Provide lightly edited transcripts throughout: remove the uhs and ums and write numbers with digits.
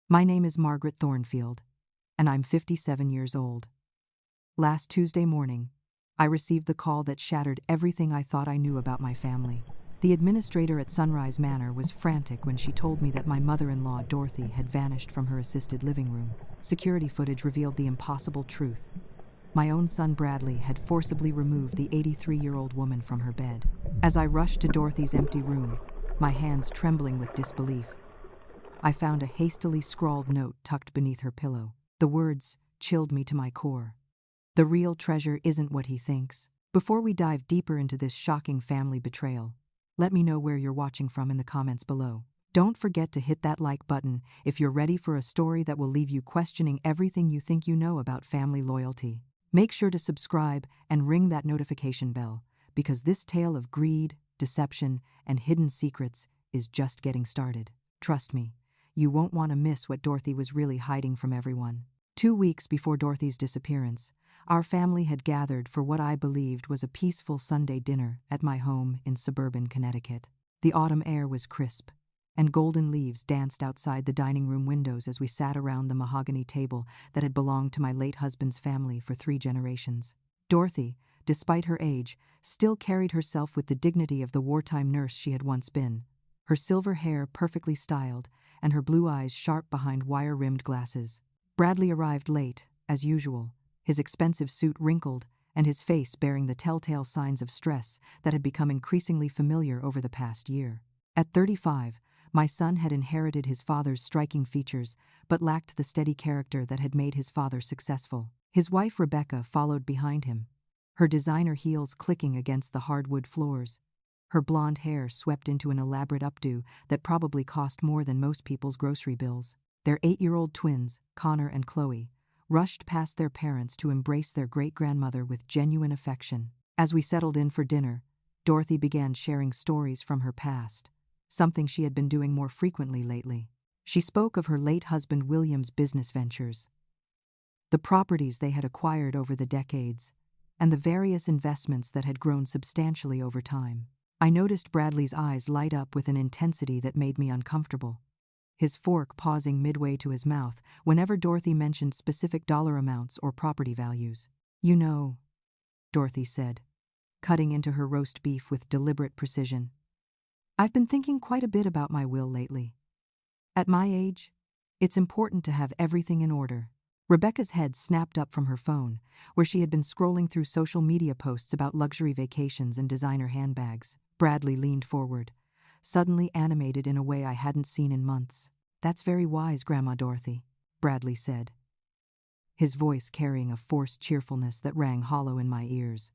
My name is Margaret Thornfield, and I'm 57 years old. Last Tuesday morning, I received the call that shattered everything I thought I knew about my family. The administrator at Sunrise Manor was frantic when she told me that my mother-in-law, Dorothy, had vanished from her assisted living room. Security footage revealed the impossible truth. My own son Bradley had forcibly removed the 83-year-old woman from her bed. As I rushed to Dorothy's empty room, my hands trembling with disbelief, I found a hastily scrawled note tucked beneath her pillow. The words chilled me to my core. The real treasure isn't what he thinks. Before we dive deeper into this shocking family betrayal, let me know where you're watching from in the comments below. Don't forget to hit that like button if you're ready for a story that will leave you questioning everything you think you know about family loyalty. Make sure to subscribe and ring that notification bell, because this tale of greed, deception, and hidden secrets is just getting started. Trust me, you won't want to miss what Dorothy was really hiding from everyone. 2 weeks before Dorothy's disappearance, our family had gathered for what I believed was a peaceful Sunday dinner at my home in suburban Connecticut. The autumn air was crisp, and golden leaves danced outside the dining room windows as we sat around the mahogany table that had belonged to my late husband's family for 3 generations. Dorothy, despite her age, still carried herself with the dignity of the wartime nurse she had once been, her silver hair perfectly styled and her blue eyes sharp behind wire-rimmed glasses. Bradley arrived late, as usual, his expensive suit wrinkled and his face bearing the telltale signs of stress that had become increasingly familiar over the past year. At 35, my son had inherited his father's striking features, but lacked the steady character that had made his father successful. His wife Rebecca followed behind him, her designer heels clicking against the hardwood floors, her blonde hair swept into an elaborate updo that probably cost more than most people's grocery bills. Their 8-year-old twins, Connor and Chloe, rushed past their parents to embrace their great-grandmother with genuine affection. As we settled in for dinner, Dorothy began sharing stories from her past, something she had been doing more frequently lately. She spoke of her late husband William's business ventures, the properties they had acquired over the decades, and the various investments that had grown substantially over time. I noticed Bradley's eyes light up with an intensity that made me uncomfortable, his fork pausing midway to his mouth whenever Dorothy mentioned specific dollar amounts or property values. "You know," Dorothy said, cutting into her roast beef with deliberate precision, "I've been thinking quite a bit about my will lately. At my age, it's important to have everything in order." Rebecca's head snapped up from her phone, where she had been scrolling through social media posts about luxury vacations and designer handbags. Bradley leaned forward, suddenly animated in a way I hadn't seen in months. "That's very wise, Grandma Dorothy," Bradley said, his voice carrying a forced cheerfulness that rang hollow in my ears.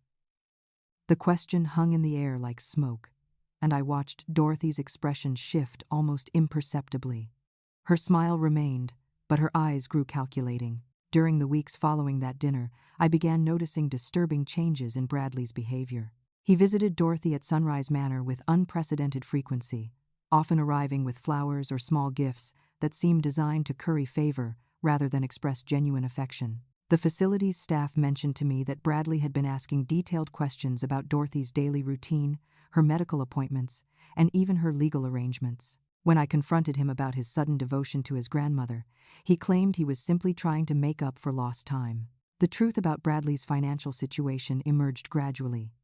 The question hung in the air like smoke, and I watched Dorothy's expression shift almost imperceptibly. Her smile remained, but her eyes grew calculating. During the weeks following that dinner, I began noticing disturbing changes in Bradley's behavior. He visited Dorothy at Sunrise Manor with unprecedented frequency, often arriving with flowers or small gifts that seemed designed to curry favor rather than express genuine affection. The facility's staff mentioned to me that Bradley had been asking detailed questions about Dorothy's daily routine, her medical appointments, and even her legal arrangements. When I confronted him about his sudden devotion to his grandmother, he claimed he was simply trying to make up for lost time. The truth about Bradley's financial situation emerged gradually,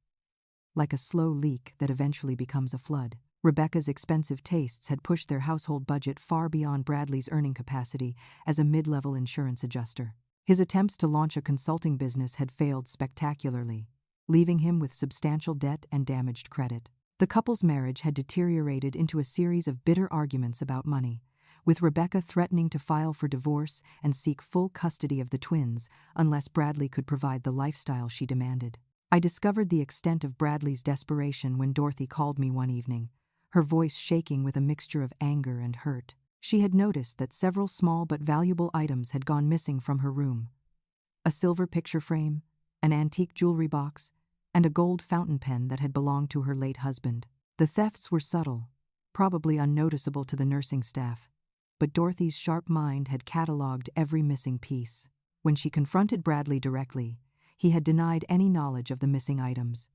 like a slow leak that eventually becomes a flood. Rebecca's expensive tastes had pushed their household budget far beyond Bradley's earning capacity as a mid-level insurance adjuster. His attempts to launch a consulting business had failed spectacularly, leaving him with substantial debt and damaged credit. The couple's marriage had deteriorated into a series of bitter arguments about money, with Rebecca threatening to file for divorce and seek full custody of the twins unless Bradley could provide the lifestyle she demanded. I discovered the extent of Bradley's desperation when Dorothy called me one evening, her voice shaking with a mixture of anger and hurt. She had noticed that several small but valuable items had gone missing from her room: a silver picture frame, an antique jewelry box, and a gold fountain pen that had belonged to her late husband. The thefts were subtle, probably unnoticeable to the nursing staff, but Dorothy's sharp mind had catalogued every missing piece. When she confronted Bradley directly, he had denied any knowledge of the missing items,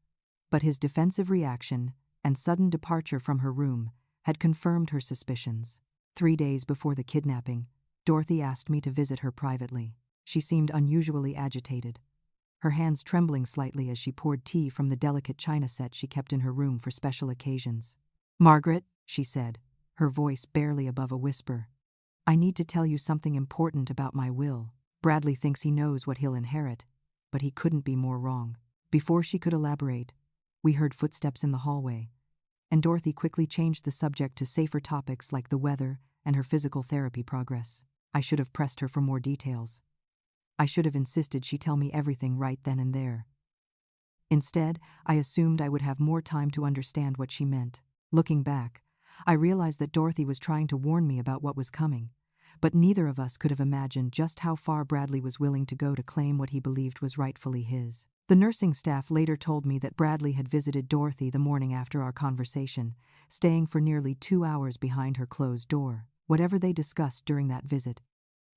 but his defensive reaction and sudden departure from her room had confirmed her suspicions. 3 days before the kidnapping, Dorothy asked me to visit her privately. She seemed unusually agitated, her hands trembling slightly as she poured tea from the delicate china set she kept in her room for special occasions. "Margaret," she said, her voice barely above a whisper, "I need to tell you something important about my will. Bradley thinks he knows what he'll inherit, but he couldn't be more wrong." Before she could elaborate, we heard footsteps in the hallway, and Dorothy quickly changed the subject to safer topics like the weather and her physical therapy progress. I should have pressed her for more details. I should have insisted she tell me everything right then and there. Instead, I assumed I would have more time to understand what she meant. Looking back, I realized that Dorothy was trying to warn me about what was coming, but neither of us could have imagined just how far Bradley was willing to go to claim what he believed was rightfully his. The nursing staff later told me that Bradley had visited Dorothy the morning after our conversation, staying for nearly 2 hours behind her closed door. Whatever they discussed during that visit,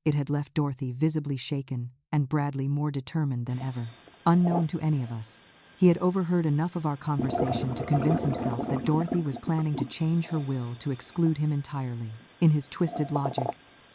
it had left Dorothy visibly shaken and Bradley more determined than ever. Unknown to any of us, he had overheard enough of our conversation to convince himself that Dorothy was planning to change her will to exclude him entirely. In his twisted logic,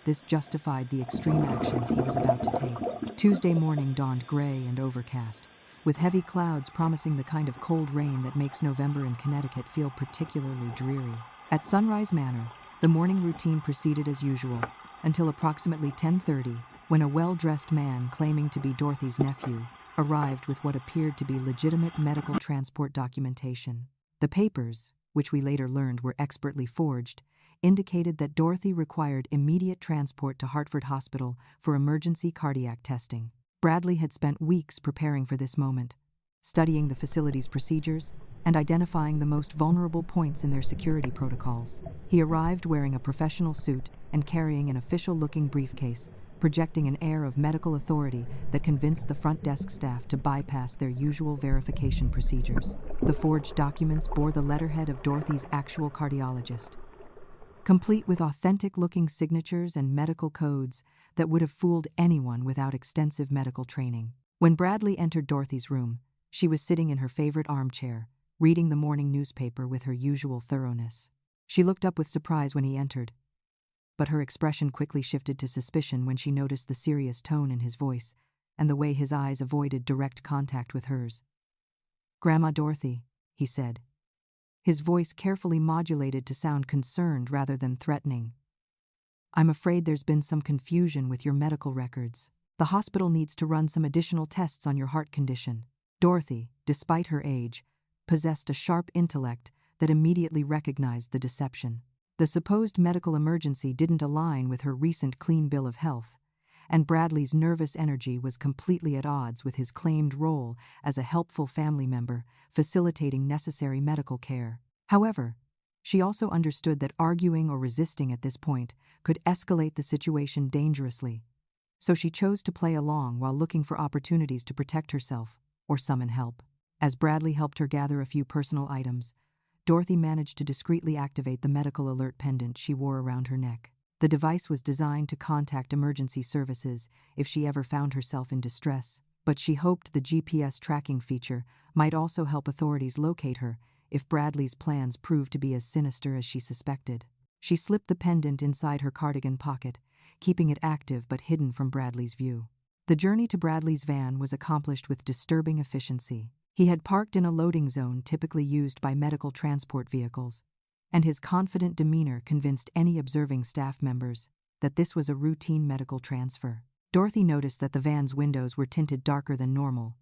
this justified the extreme actions he was about to take. Tuesday morning dawned gray and overcast, with heavy clouds promising the kind of cold rain that makes November in Connecticut feel particularly dreary. At Sunrise Manor, the morning routine proceeded as usual, until approximately 10:30, when a well-dressed man claiming to be Dorothy's nephew arrived with what appeared to be legitimate medical transport documentation. The papers, which we later learned were expertly forged, indicated that Dorothy required immediate transport to Hartford Hospital for emergency cardiac testing. Bradley had spent weeks preparing for this moment, studying the facility's procedures and identifying the most vulnerable points in their security protocols. He arrived wearing a professional suit and carrying an official-looking briefcase, projecting an air of medical authority that convinced the front desk staff to bypass their usual verification procedures. The forged documents bore the letterhead of Dorothy's actual cardiologist, complete with authentic-looking signatures and medical codes that would have fooled anyone without extensive medical training. When Bradley entered Dorothy's room, she was sitting in her favorite armchair, reading the morning newspaper with her usual thoroughness. She looked up with surprise when he entered, but her expression quickly shifted to suspicion when she noticed the serious tone in his voice and the way his eyes avoided direct contact with hers. "Grandma Dorothy," he said, his voice carefully modulated to sound concerned rather than threatening, "I'm afraid there's been some confusion with your medical records. The hospital needs to run some additional tests on your heart condition." Dorothy, despite her age, possessed a sharp intellect that immediately recognized the deception. The supposed medical emergency didn't align with her recent clean bill of health, and Bradley's nervous energy was completely at odds with his claimed role as a helpful family member facilitating necessary medical care. However, she also understood that arguing or resisting at this point could escalate the situation dangerously, so she chose to play along while looking for opportunities to protect herself or summon help. As Bradley helped her gather a few personal items, Dorothy managed to discreetly activate the medical alert pendant she wore around her neck. The device was designed to contact emergency services if she ever found herself in distress, but she hoped the GPS tracking feature might also help authorities locate her if Bradley's plans proved to be as sinister as she suspected. She slipped the pendant inside her cardigan pocket, keeping it active but hidden from Bradley's view. The journey to Bradley's van was accomplished with disturbing efficiency. He had parked in a loading zone typically used by medical transport vehicles, and his confident demeanor convinced any observing staff members that this was a routine medical transfer. Dorothy noticed that the van's windows were tinted darker than normal,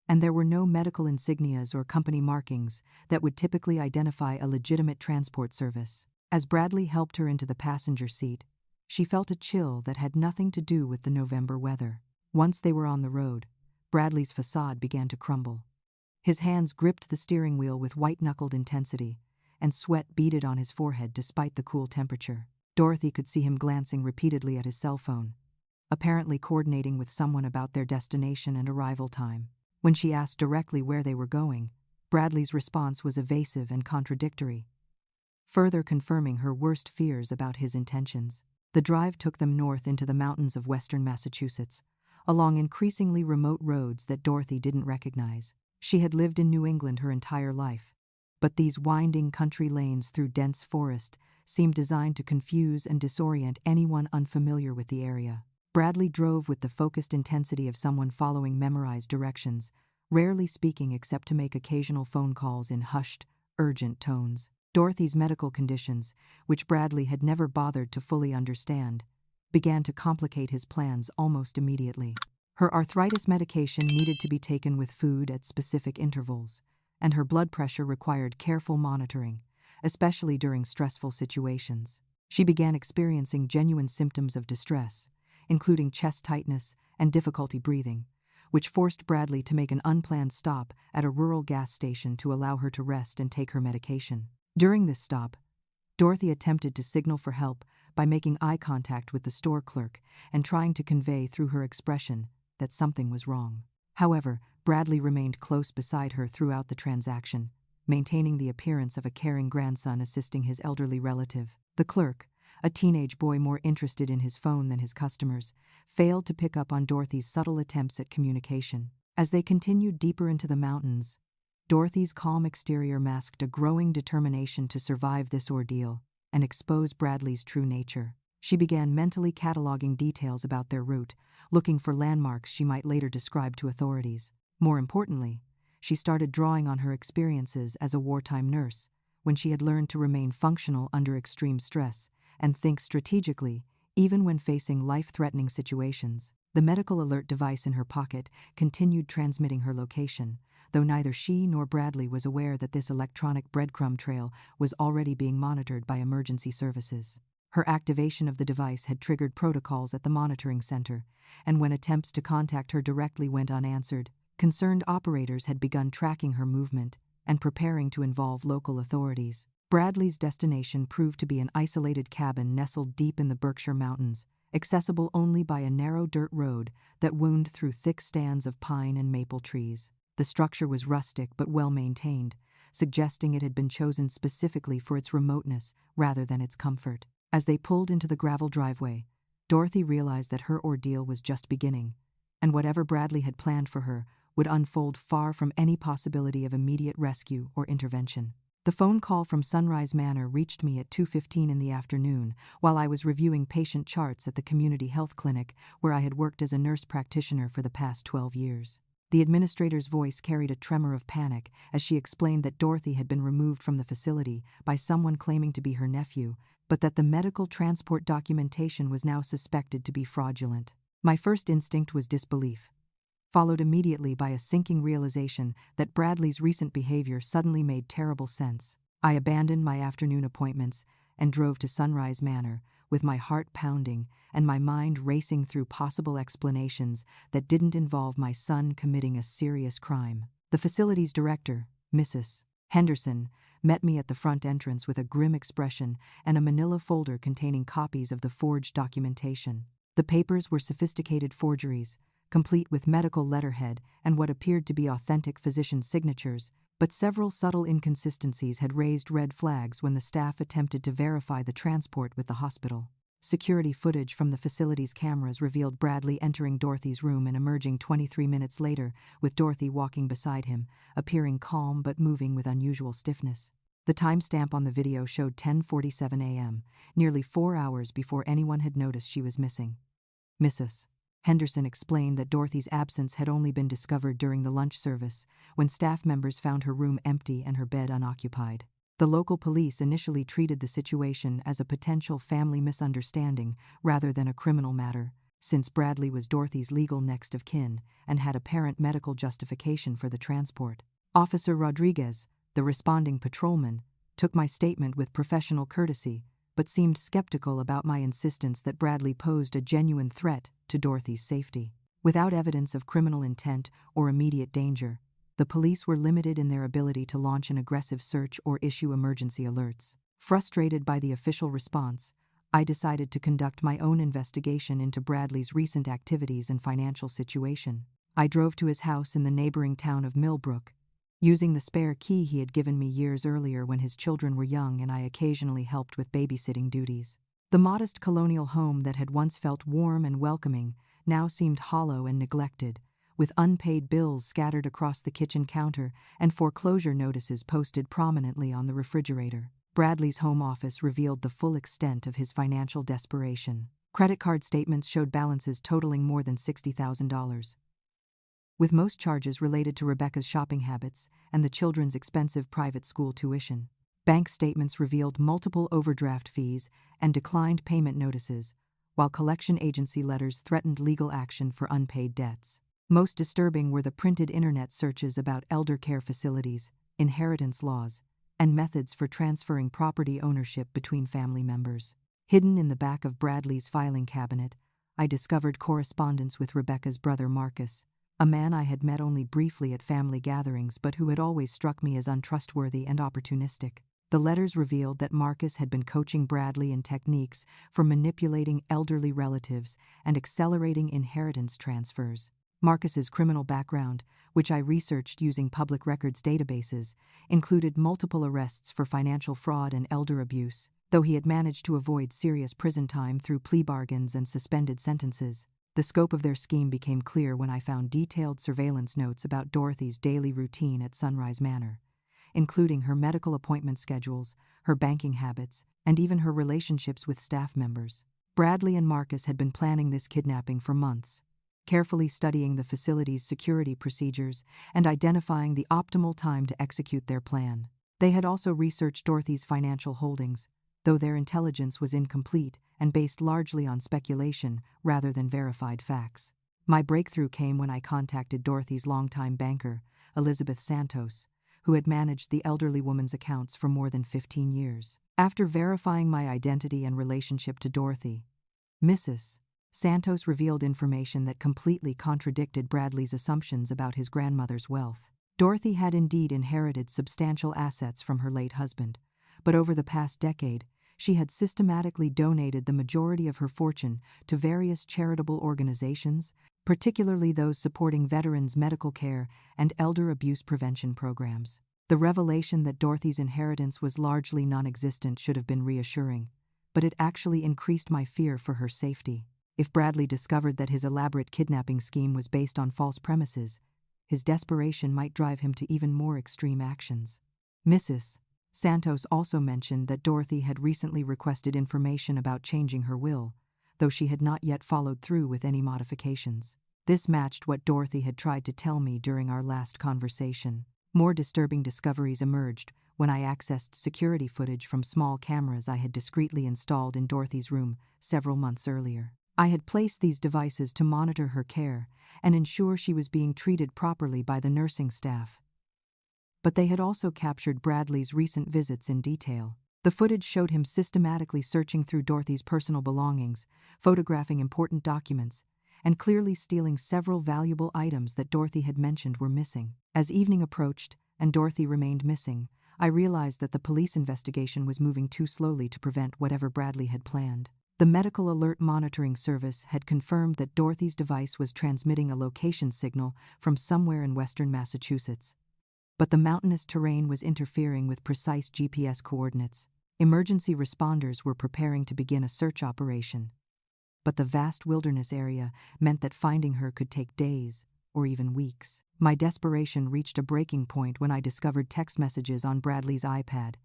and there were no medical insignias or company markings that would typically identify a legitimate transport service. As Bradley helped her into the passenger seat, she felt a chill that had nothing to do with the November weather. Once they were on the road, Bradley's facade began to crumble. His hands gripped the steering wheel with white-knuckled intensity, and sweat beaded on his forehead despite the cool temperature. Dorothy could see him glancing repeatedly at his cell phone, apparently coordinating with someone about their destination and arrival time. When she asked directly where they were going, Bradley's response was evasive and contradictory, further confirming her worst fears about his intentions. The drive took them north into the mountains of western Massachusetts, along increasingly remote roads that Dorothy didn't recognize. She had lived in New England her entire life, but these winding country lanes through dense forest seemed designed to confuse and disorient anyone unfamiliar with the area. Bradley drove with the focused intensity of someone following memorized directions, rarely speaking except to make occasional phone calls in hushed, urgent tones. Dorothy's medical conditions, which Bradley had never bothered to fully understand, began to complicate his plans almost immediately. Her arthritis medication needed to be taken with food at specific intervals, and her blood pressure required careful monitoring, especially during stressful situations. She began experiencing genuine symptoms of distress, including chest tightness and difficulty breathing, which forced Bradley to make an unplanned stop at a rural gas station to allow her to rest and take her medication. During this stop, Dorothy attempted to signal for help by making eye contact with the store clerk and trying to convey through her expression that something was wrong. However, Bradley remained close beside her throughout the transaction, maintaining the appearance of a caring grandson assisting his elderly relative. The clerk, a teenage boy more interested in his phone than his customers, failed to pick up on Dorothy's subtle attempts at communication. As they continued deeper into the mountains, Dorothy's calm exterior masked a growing determination to survive this ordeal and expose Bradley's true nature. She began mentally cataloging details about their route, looking for landmarks she might later describe to authorities. More importantly, she started drawing on her experiences as a wartime nurse, when she had learned to remain functional under extreme stress and think strategically, even when facing life-threatening situations. The medical alert device in her pocket continued transmitting her location, though neither she nor Bradley was aware that this electronic breadcrumb trail was already being monitored by emergency services. Her activation of the device had triggered protocols at the monitoring center, and when attempts to contact her directly went unanswered, concerned operators had begun tracking her movement and preparing to involve local authorities. Bradley's destination proved to be an isolated cabin nestled deep in the Berkshire Mountains, accessible only by a narrow dirt road that wound through thick stands of pine and maple trees. The structure was rustic but well-maintained, suggesting it had been chosen specifically for its remoteness rather than its comfort. As they pulled into the gravel driveway, Dorothy realized that her ordeal was just beginning, and whatever Bradley had planned for her would unfold far from any possibility of immediate rescue or intervention. The phone call from Sunrise Manor reached me at 2:15 in the afternoon while I was reviewing patient charts at the community health clinic where I had worked as a nurse practitioner for the past 12 years. The administrator's voice carried a tremor of panic as she explained that Dorothy had been removed from the facility by someone claiming to be her nephew, but that the medical transport documentation was now suspected to be fraudulent. My first instinct was disbelief, followed immediately by a sinking realization that Bradley's recent behavior suddenly made terrible sense. I abandoned my afternoon appointments and drove to Sunrise Manor, with my heart pounding and my mind racing through possible explanations that didn't involve my son committing a serious crime. The facility's director, Mrs. Henderson, met me at the front entrance with a grim expression and a manila folder containing copies of the forged documentation. The papers were sophisticated forgeries, complete with medical letterhead and what appeared to be authentic physician signatures, but several subtle inconsistencies had raised red flags when the staff attempted to verify the transport with the hospital. Security footage from the facility's cameras revealed Bradley entering Dorothy's room and emerging 23 minutes later, with Dorothy walking beside him, appearing calm but moving with unusual stiffness. The timestamp on the video showed 10:47 a.m., nearly 4 hours before anyone had noticed she was missing. Mrs. Henderson explained that Dorothy's absence had only been discovered during the lunch service, when staff members found her room empty and her bed unoccupied. The local police initially treated the situation as a potential family misunderstanding rather than a criminal matter, since Bradley was Dorothy's legal next of kin and had apparent medical justification for the transport. Officer Rodriguez, the responding patrolman, took my statement with professional courtesy, but seemed skeptical about my insistence that Bradley posed a genuine threat to Dorothy's safety. Without evidence of criminal intent or immediate danger, the police were limited in their ability to launch an aggressive search or issue emergency alerts. Frustrated by the official response, I decided to conduct my own investigation into Bradley's recent activities and financial situation. I drove to his house in the neighboring town of Millbrook, using the spare key he had given me years earlier when his children were young and I occasionally helped with babysitting duties. The modest colonial home that had once felt warm and welcoming now seemed hollow and neglected, with unpaid bills scattered across the kitchen counter and foreclosure notices posted prominently on the refrigerator. Bradley's home office revealed the full extent of his financial desperation. Credit card statements showed balances totaling more than $60,000. With most charges related to Rebecca's shopping habits and the children's expensive private school tuition. Bank statements revealed multiple overdraft fees and declined payment notices, while collection agency letters threatened legal action for unpaid debts. Most disturbing were the printed internet searches about elder care facilities, inheritance laws, and methods for transferring property ownership between family members. Hidden in the back of Bradley's filing cabinet, I discovered correspondence with Rebecca's brother Marcus, a man I had met only briefly at family gatherings but who had always struck me as untrustworthy and opportunistic. The letters revealed that Marcus had been coaching Bradley in techniques for manipulating elderly relatives and accelerating inheritance transfers. Marcus's criminal background, which I researched using public records databases, included multiple arrests for financial fraud and elder abuse, though he had managed to avoid serious prison time through plea bargains and suspended sentences. The scope of their scheme became clear when I found detailed surveillance notes about Dorothy's daily routine at Sunrise Manor, including her medical appointment schedules, her banking habits, and even her relationships with staff members. Bradley and Marcus had been planning this kidnapping for months, carefully studying the facility's security procedures and identifying the optimal time to execute their plan. They had also researched Dorothy's financial holdings, though their intelligence was incomplete and based largely on speculation rather than verified facts. My breakthrough came when I contacted Dorothy's longtime banker, Elizabeth Santos, who had managed the elderly woman's accounts for more than 15 years. After verifying my identity and relationship to Dorothy, Mrs. Santos revealed information that completely contradicted Bradley's assumptions about his grandmother's wealth. Dorothy had indeed inherited substantial assets from her late husband, but over the past decade, she had systematically donated the majority of her fortune to various charitable organizations, particularly those supporting veterans' medical care and elder abuse prevention programs. The revelation that Dorothy's inheritance was largely non-existent should have been reassuring, but it actually increased my fear for her safety. If Bradley discovered that his elaborate kidnapping scheme was based on false premises, his desperation might drive him to even more extreme actions. Mrs. Santos also mentioned that Dorothy had recently requested information about changing her will, though she had not yet followed through with any modifications. This matched what Dorothy had tried to tell me during our last conversation. More disturbing discoveries emerged when I accessed security footage from small cameras I had discreetly installed in Dorothy's room several months earlier. I had placed these devices to monitor her care and ensure she was being treated properly by the nursing staff. But they had also captured Bradley's recent visits in detail. The footage showed him systematically searching through Dorothy's personal belongings, photographing important documents, and clearly stealing several valuable items that Dorothy had mentioned were missing. As evening approached and Dorothy remained missing, I realized that the police investigation was moving too slowly to prevent whatever Bradley had planned. The medical alert monitoring service had confirmed that Dorothy's device was transmitting a location signal from somewhere in western Massachusetts. But the mountainous terrain was interfering with precise GPS coordinates. Emergency responders were preparing to begin a search operation, but the vast wilderness area meant that finding her could take days or even weeks. My desperation reached a breaking point when I discovered text messages on Bradley's iPad,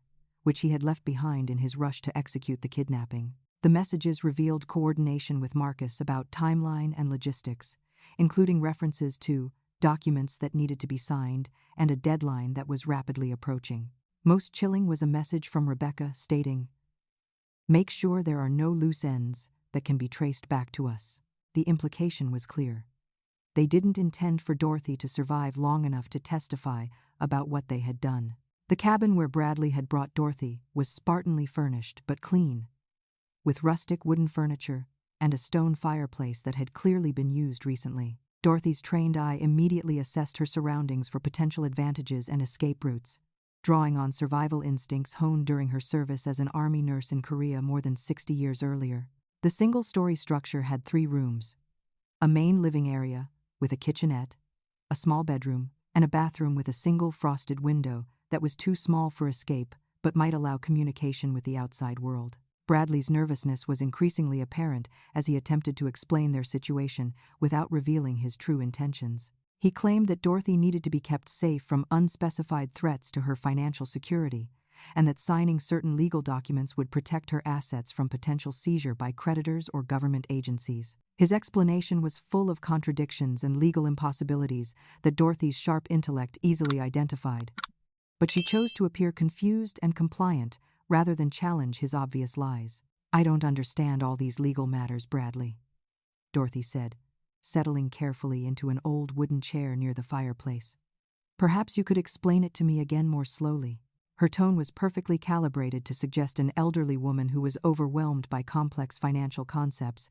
which he had left behind in his rush to execute the kidnapping. The messages revealed coordination with Marcus about timeline and logistics, including references to documents that needed to be signed and a deadline that was rapidly approaching. Most chilling was a message from Rebecca stating, "Make sure there are no loose ends that can be traced back to us." The implication was clear. They didn't intend for Dorothy to survive long enough to testify about what they had done. The cabin where Bradley had brought Dorothy was spartanly furnished but clean, with rustic wooden furniture and a stone fireplace that had clearly been used recently. Dorothy's trained eye immediately assessed her surroundings for potential advantages and escape routes, drawing on survival instincts honed during her service as an army nurse in Korea more than 60 years earlier. The single-story structure had 3 rooms, a main living area with a kitchenette, a small bedroom, and a bathroom with a single frosted window that was too small for escape but might allow communication with the outside world. Bradley's nervousness was increasingly apparent as he attempted to explain their situation without revealing his true intentions. He claimed that Dorothy needed to be kept safe from unspecified threats to her financial security, and that signing certain legal documents would protect her assets from potential seizure by creditors or government agencies. His explanation was full of contradictions and legal impossibilities that Dorothy's sharp intellect easily identified. But she chose to appear confused and compliant rather than challenge his obvious lies. "I don't understand all these legal matters, Bradley," Dorothy said, settling carefully into an old wooden chair near the fireplace. "Perhaps you could explain it to me again more slowly." Her tone was perfectly calibrated to suggest an elderly woman who was overwhelmed by complex financial concepts,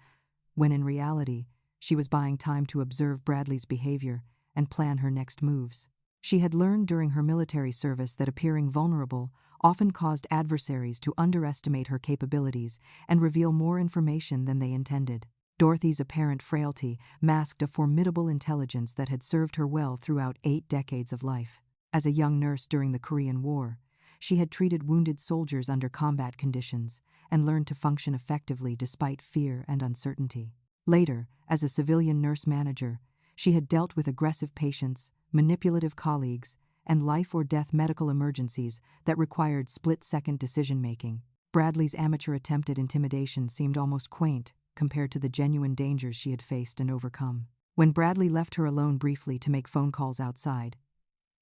when in reality, she was buying time to observe Bradley's behavior and plan her next moves. She had learned during her military service that appearing vulnerable often caused adversaries to underestimate her capabilities and reveal more information than they intended. Dorothy's apparent frailty masked a formidable intelligence that had served her well throughout 8 decades of life. As a young nurse during the Korean War, she had treated wounded soldiers under combat conditions and learned to function effectively despite fear and uncertainty. Later, as a civilian nurse manager, she had dealt with aggressive patients, manipulative colleagues, and life-or-death medical emergencies that required split-second decision-making. Bradley's amateur attempt at intimidation seemed almost quaint compared to the genuine dangers she had faced and overcome. When Bradley left her alone briefly to make phone calls outside,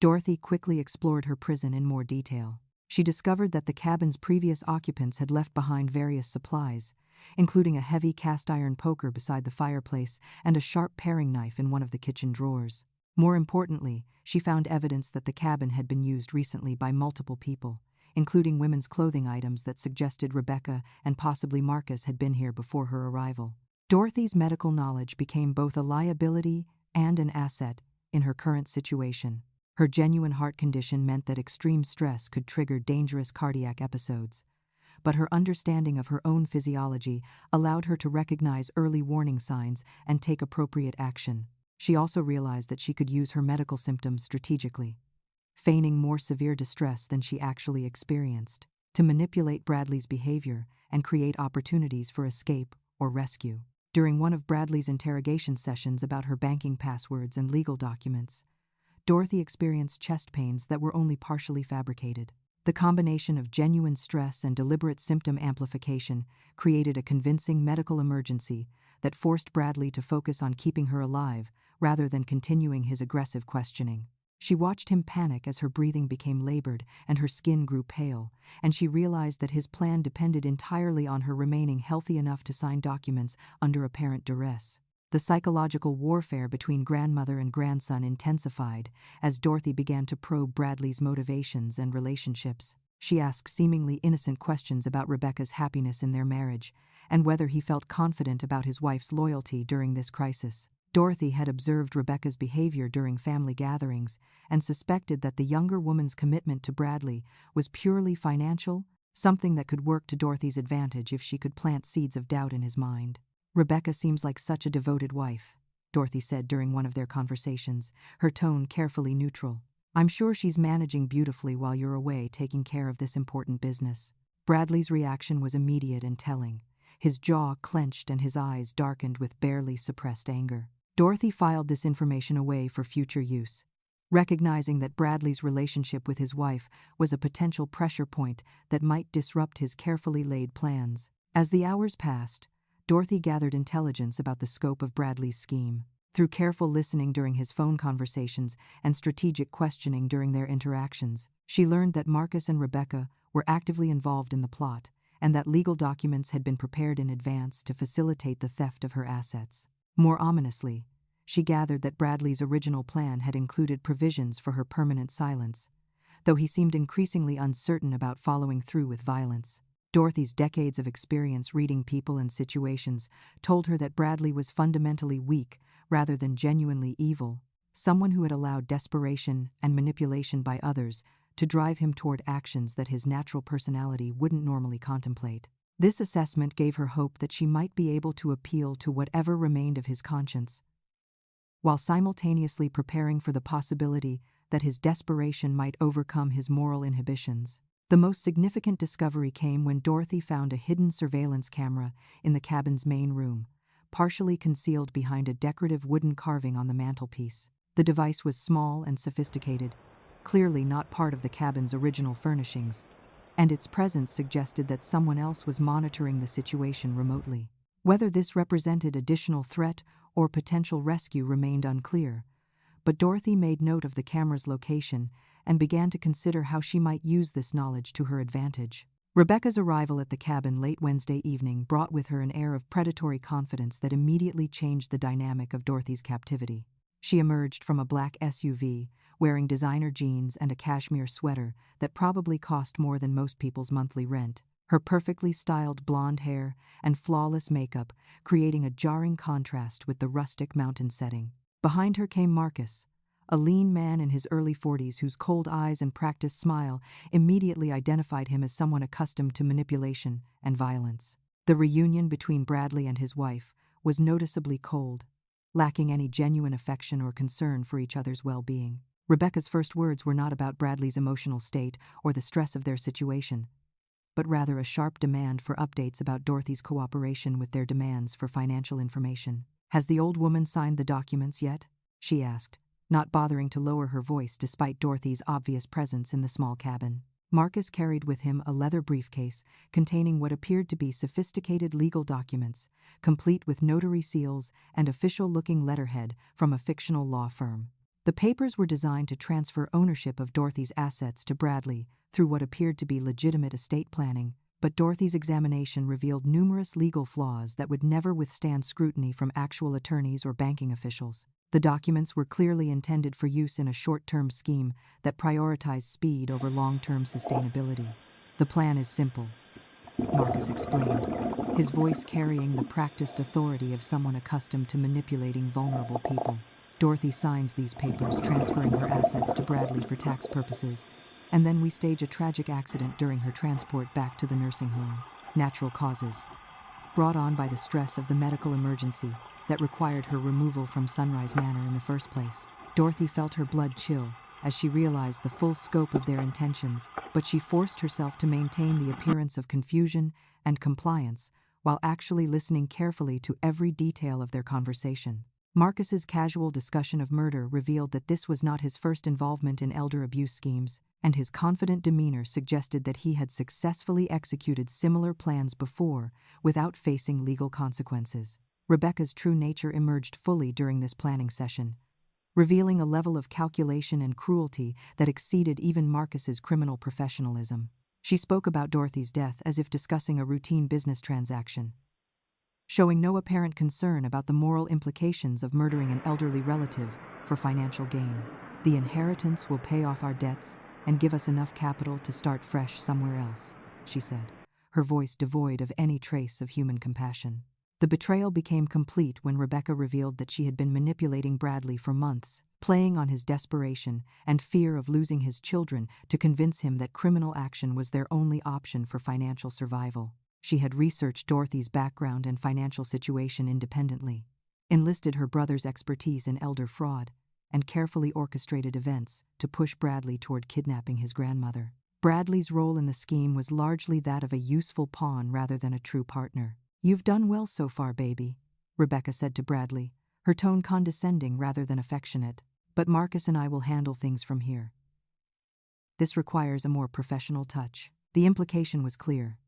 Dorothy quickly explored her prison in more detail. She discovered that the cabin's previous occupants had left behind various supplies, including a heavy cast-iron poker beside the fireplace and a sharp paring knife in one of the kitchen drawers. More importantly, she found evidence that the cabin had been used recently by multiple people, including women's clothing items that suggested Rebecca and possibly Marcus had been here before her arrival. Dorothy's medical knowledge became both a liability and an asset in her current situation. Her genuine heart condition meant that extreme stress could trigger dangerous cardiac episodes, but her understanding of her own physiology allowed her to recognize early warning signs and take appropriate action. She also realized that she could use her medical symptoms strategically, feigning more severe distress than she actually experienced, to manipulate Bradley's behavior and create opportunities for escape or rescue. During one of Bradley's interrogation sessions about her banking passwords and legal documents, Dorothy experienced chest pains that were only partially fabricated. The combination of genuine stress and deliberate symptom amplification created a convincing medical emergency that forced Bradley to focus on keeping her alive rather than continuing his aggressive questioning. She watched him panic as her breathing became labored and her skin grew pale, and she realized that his plan depended entirely on her remaining healthy enough to sign documents under apparent duress. The psychological warfare between grandmother and grandson intensified as Dorothy began to probe Bradley's motivations and relationships. She asked seemingly innocent questions about Rebecca's happiness in their marriage and whether he felt confident about his wife's loyalty during this crisis. Dorothy had observed Rebecca's behavior during family gatherings and suspected that the younger woman's commitment to Bradley was purely financial, something that could work to Dorothy's advantage if she could plant seeds of doubt in his mind. "Rebecca seems like such a devoted wife," Dorothy said during one of their conversations, her tone carefully neutral. "I'm sure she's managing beautifully while you're away taking care of this important business." Bradley's reaction was immediate and telling. His jaw clenched and his eyes darkened with barely suppressed anger. Dorothy filed this information away for future use, recognizing that Bradley's relationship with his wife was a potential pressure point that might disrupt his carefully laid plans. As the hours passed, Dorothy gathered intelligence about the scope of Bradley's scheme. Through careful listening during his phone conversations and strategic questioning during their interactions, she learned that Marcus and Rebecca were actively involved in the plot and that legal documents had been prepared in advance to facilitate the theft of her assets. More ominously, she gathered that Bradley's original plan had included provisions for her permanent silence, though he seemed increasingly uncertain about following through with violence. Dorothy's decades of experience reading people and situations told her that Bradley was fundamentally weak rather than genuinely evil, someone who had allowed desperation and manipulation by others to drive him toward actions that his natural personality wouldn't normally contemplate. This assessment gave her hope that she might be able to appeal to whatever remained of his conscience, while simultaneously preparing for the possibility that his desperation might overcome his moral inhibitions. The most significant discovery came when Dorothy found a hidden surveillance camera in the cabin's main room, partially concealed behind a decorative wooden carving on the mantelpiece. The device was small and sophisticated, clearly not part of the cabin's original furnishings, and its presence suggested that someone else was monitoring the situation remotely. Whether this represented additional threat or potential rescue remained unclear, but Dorothy made note of the camera's location and began to consider how she might use this knowledge to her advantage. Rebecca's arrival at the cabin late Wednesday evening brought with her an air of predatory confidence that immediately changed the dynamic of Dorothy's captivity. She emerged from a black SUV, wearing designer jeans and a cashmere sweater that probably cost more than most people's monthly rent, her perfectly styled blonde hair and flawless makeup creating a jarring contrast with the rustic mountain setting. Behind her came Marcus, a lean man in his early 40s whose cold eyes and practiced smile immediately identified him as someone accustomed to manipulation and violence. The reunion between Bradley and his wife was noticeably cold, lacking any genuine affection or concern for each other's well-being. Rebecca's first words were not about Bradley's emotional state or the stress of their situation, but rather a sharp demand for updates about Dorothy's cooperation with their demands for financial information. "Has the old woman signed the documents yet?" she asked, not bothering to lower her voice despite Dorothy's obvious presence in the small cabin. Marcus carried with him a leather briefcase containing what appeared to be sophisticated legal documents, complete with notary seals and official-looking letterhead from a fictional law firm. The papers were designed to transfer ownership of Dorothy's assets to Bradley through what appeared to be legitimate estate planning, but Dorothy's examination revealed numerous legal flaws that would never withstand scrutiny from actual attorneys or banking officials. The documents were clearly intended for use in a short-term scheme that prioritized speed over long-term sustainability. "The plan is simple," Marcus explained, his voice carrying the practiced authority of someone accustomed to manipulating vulnerable people. "Dorothy signs these papers, transferring her assets to Bradley for tax purposes, and then we stage a tragic accident during her transport back to the nursing home. Natural causes, brought on by the stress of the medical emergency that required her removal from Sunrise Manor in the first place." Dorothy felt her blood chill as she realized the full scope of their intentions, but she forced herself to maintain the appearance of confusion and compliance while actually listening carefully to every detail of their conversation. Marcus's casual discussion of murder revealed that this was not his first involvement in elder abuse schemes, and his confident demeanor suggested that he had successfully executed similar plans before without facing legal consequences. Rebecca's true nature emerged fully during this planning session, revealing a level of calculation and cruelty that exceeded even Marcus's criminal professionalism. She spoke about Dorothy's death as if discussing a routine business transaction, showing no apparent concern about the moral implications of murdering an elderly relative for financial gain. "The inheritance will pay off our debts and give us enough capital to start fresh somewhere else," she said, her voice devoid of any trace of human compassion. The betrayal became complete when Rebecca revealed that she had been manipulating Bradley for months, playing on his desperation and fear of losing his children to convince him that criminal action was their only option for financial survival. She had researched Dorothy's background and financial situation independently, enlisted her brother's expertise in elder fraud, and carefully orchestrated events to push Bradley toward kidnapping his grandmother. Bradley's role in the scheme was largely that of a useful pawn rather than a true partner. "You've done well so far, baby," Rebecca said to Bradley, her tone condescending rather than affectionate. "But Marcus and I will handle things from here. This requires a more professional touch." The implication was clear.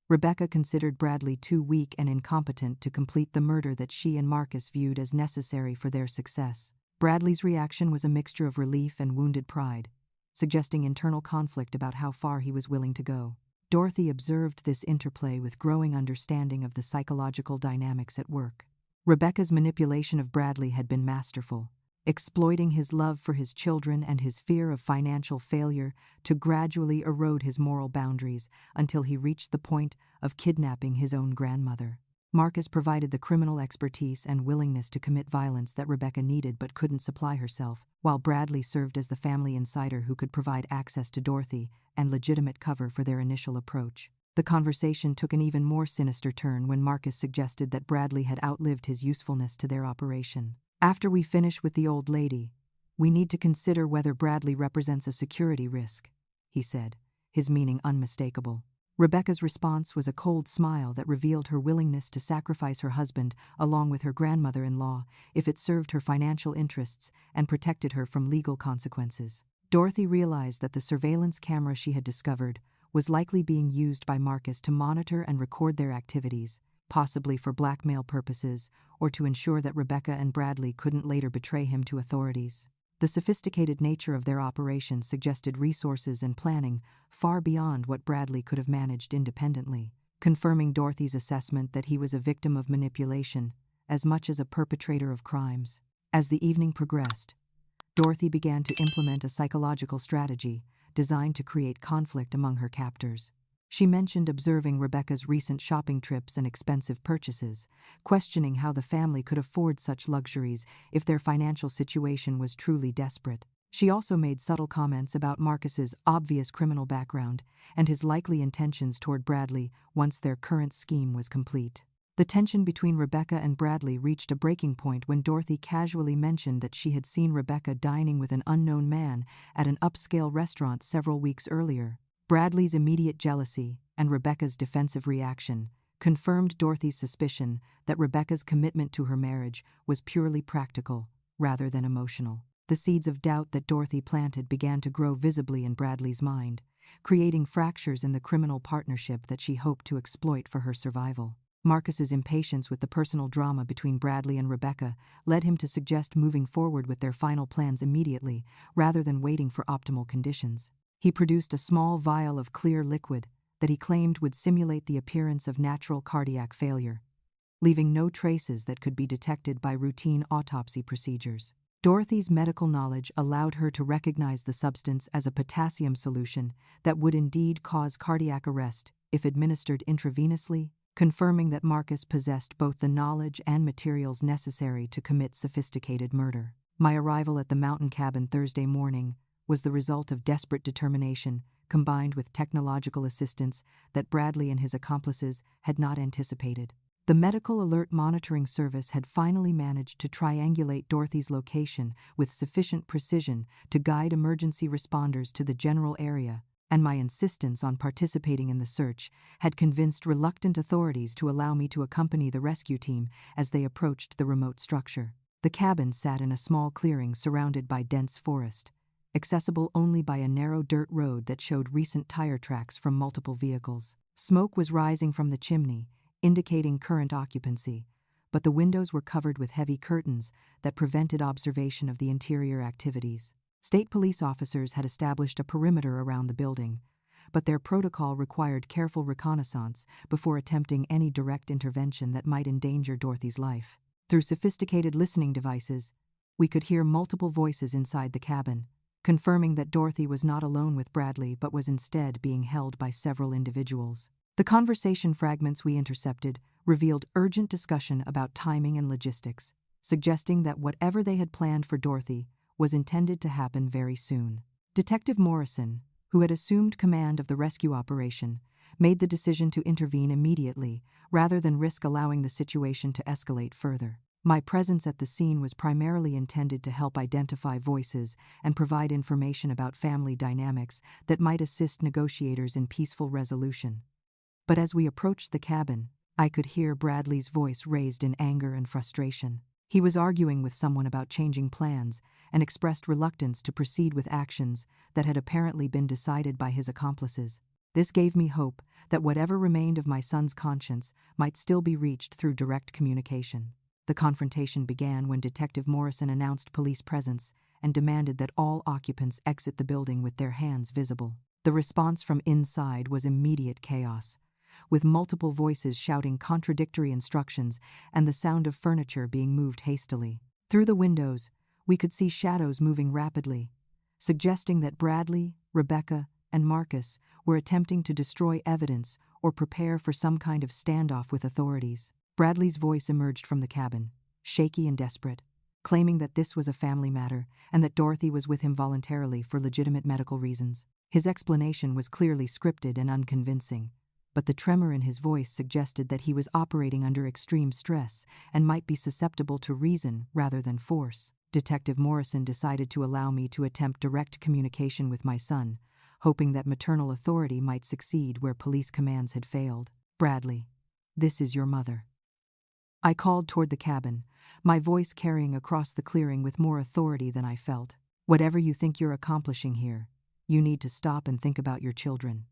Rebecca considered Bradley too weak and incompetent to complete the murder that she and Marcus viewed as necessary for their success. Bradley's reaction was a mixture of relief and wounded pride, suggesting internal conflict about how far he was willing to go. Dorothy observed this interplay with growing understanding of the psychological dynamics at work. Rebecca's manipulation of Bradley had been masterful, exploiting his love for his children and his fear of financial failure to gradually erode his moral boundaries until he reached the point of kidnapping his own grandmother. Marcus provided the criminal expertise and willingness to commit violence that Rebecca needed but couldn't supply herself, while Bradley served as the family insider who could provide access to Dorothy and legitimate cover for their initial approach. The conversation took an even more sinister turn when Marcus suggested that Bradley had outlived his usefulness to their operation. "After we finish with the old lady, we need to consider whether Bradley represents a security risk," he said, his meaning unmistakable. Rebecca's response was a cold smile that revealed her willingness to sacrifice her husband along with her grandmother-in-law if it served her financial interests and protected her from legal consequences. Dorothy realized that the surveillance camera she had discovered was likely being used by Marcus to monitor and record their activities, possibly for blackmail purposes or to ensure that Rebecca and Bradley couldn't later betray him to authorities. The sophisticated nature of their operation suggested resources and planning far beyond what Bradley could have managed independently, confirming Dorothy's assessment that he was a victim of manipulation as much as a perpetrator of crimes. As the evening progressed, Dorothy began to implement a psychological strategy designed to create conflict among her captors. She mentioned observing Rebecca's recent shopping trips and expensive purchases, questioning how the family could afford such luxuries if their financial situation was truly desperate. She also made subtle comments about Marcus's obvious criminal background and his likely intentions toward Bradley once their current scheme was complete. The tension between Rebecca and Bradley reached a breaking point when Dorothy casually mentioned that she had seen Rebecca dining with an unknown man at an upscale restaurant several weeks earlier. Bradley's immediate jealousy and Rebecca's defensive reaction confirmed Dorothy's suspicion that Rebecca's commitment to her marriage was purely practical rather than emotional. The seeds of doubt that Dorothy planted began to grow visibly in Bradley's mind, creating fractures in the criminal partnership that she hoped to exploit for her survival. Marcus's impatience with the personal drama between Bradley and Rebecca led him to suggest moving forward with their final plans immediately, rather than waiting for optimal conditions. He produced a small vial of clear liquid that he claimed would simulate the appearance of natural cardiac failure, leaving no traces that could be detected by routine autopsy procedures. Dorothy's medical knowledge allowed her to recognize the substance as a potassium solution that would indeed cause cardiac arrest if administered intravenously, confirming that Marcus possessed both the knowledge and materials necessary to commit sophisticated murder. My arrival at the mountain cabin Thursday morning was the result of desperate determination combined with technological assistance that Bradley and his accomplices had not anticipated. The medical alert monitoring service had finally managed to triangulate Dorothy's location with sufficient precision to guide emergency responders to the general area, and my insistence on participating in the search had convinced reluctant authorities to allow me to accompany the rescue team as they approached the remote structure. The cabin sat in a small clearing surrounded by dense forest, accessible only by a narrow dirt road that showed recent tire tracks from multiple vehicles. Smoke was rising from the chimney, indicating current occupancy, but the windows were covered with heavy curtains that prevented observation of the interior activities. State police officers had established a perimeter around the building, but their protocol required careful reconnaissance before attempting any direct intervention that might endanger Dorothy's life. Through sophisticated listening devices, we could hear multiple voices inside the cabin, confirming that Dorothy was not alone with Bradley but was instead being held by several individuals. The conversation fragments we intercepted revealed urgent discussion about timing and logistics, suggesting that whatever they had planned for Dorothy was intended to happen very soon. Detective Morrison, who had assumed command of the rescue operation, made the decision to intervene immediately rather than risk allowing the situation to escalate further. My presence at the scene was primarily intended to help identify voices and provide information about family dynamics that might assist negotiators in peaceful resolution. But as we approached the cabin, I could hear Bradley's voice raised in anger and frustration. He was arguing with someone about changing plans and expressed reluctance to proceed with actions that had apparently been decided by his accomplices. This gave me hope that whatever remained of my son's conscience might still be reached through direct communication. The confrontation began when Detective Morrison announced police presence and demanded that all occupants exit the building with their hands visible. The response from inside was immediate chaos, with multiple voices shouting contradictory instructions and the sound of furniture being moved hastily. Through the windows, we could see shadows moving rapidly, suggesting that Bradley, Rebecca, and Marcus were attempting to destroy evidence or prepare for some kind of standoff with authorities. Bradley's voice emerged from the cabin, shaky and desperate, claiming that this was a family matter and that Dorothy was with him voluntarily for legitimate medical reasons. His explanation was clearly scripted and unconvincing, but the tremor in his voice suggested that he was operating under extreme stress and might be susceptible to reason rather than force. Detective Morrison decided to allow me to attempt direct communication with my son, hoping that maternal authority might succeed where police commands had failed. "Bradley, this is your mother." I called toward the cabin, my voice carrying across the clearing with more authority than I felt. "Whatever you think you're accomplishing here, you need to stop and think about your children.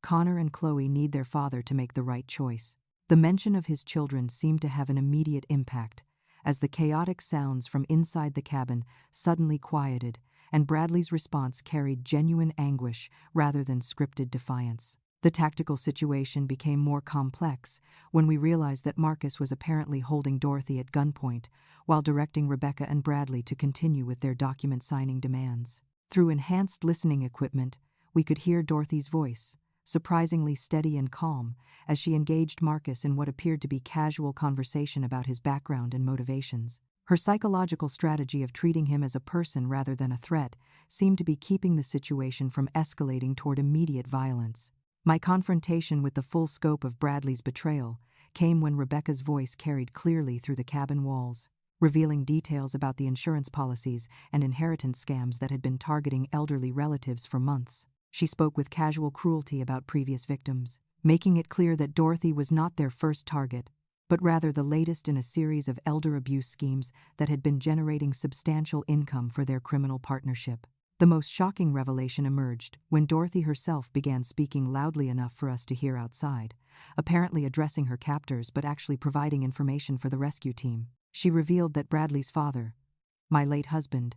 Connor and Chloe need their father to make the right choice. The mention of his children seemed to have an immediate impact, as the chaotic sounds from inside the cabin suddenly quieted, and Bradley's response carried genuine anguish rather than scripted defiance. The tactical situation became more complex when we realized that Marcus was apparently holding Dorothy at gunpoint while directing Rebecca and Bradley to continue with their document signing demands. Through enhanced listening equipment, we could hear Dorothy's voice, surprisingly steady and calm, as she engaged Marcus in what appeared to be casual conversation about his background and motivations. Her psychological strategy of treating him as a person rather than a threat seemed to be keeping the situation from escalating toward immediate violence. My confrontation with the full scope of Bradley's betrayal came when Rebecca's voice carried clearly through the cabin walls, revealing details about the insurance policies and inheritance scams that had been targeting elderly relatives for months. She spoke with casual cruelty about previous victims, making it clear that Dorothy was not their first target, but rather the latest in a series of elder abuse schemes that had been generating substantial income for their criminal partnership. The most shocking revelation emerged when Dorothy herself began speaking loudly enough for us to hear outside, apparently addressing her captors but actually providing information for the rescue team. She revealed that Bradley's father, my late husband,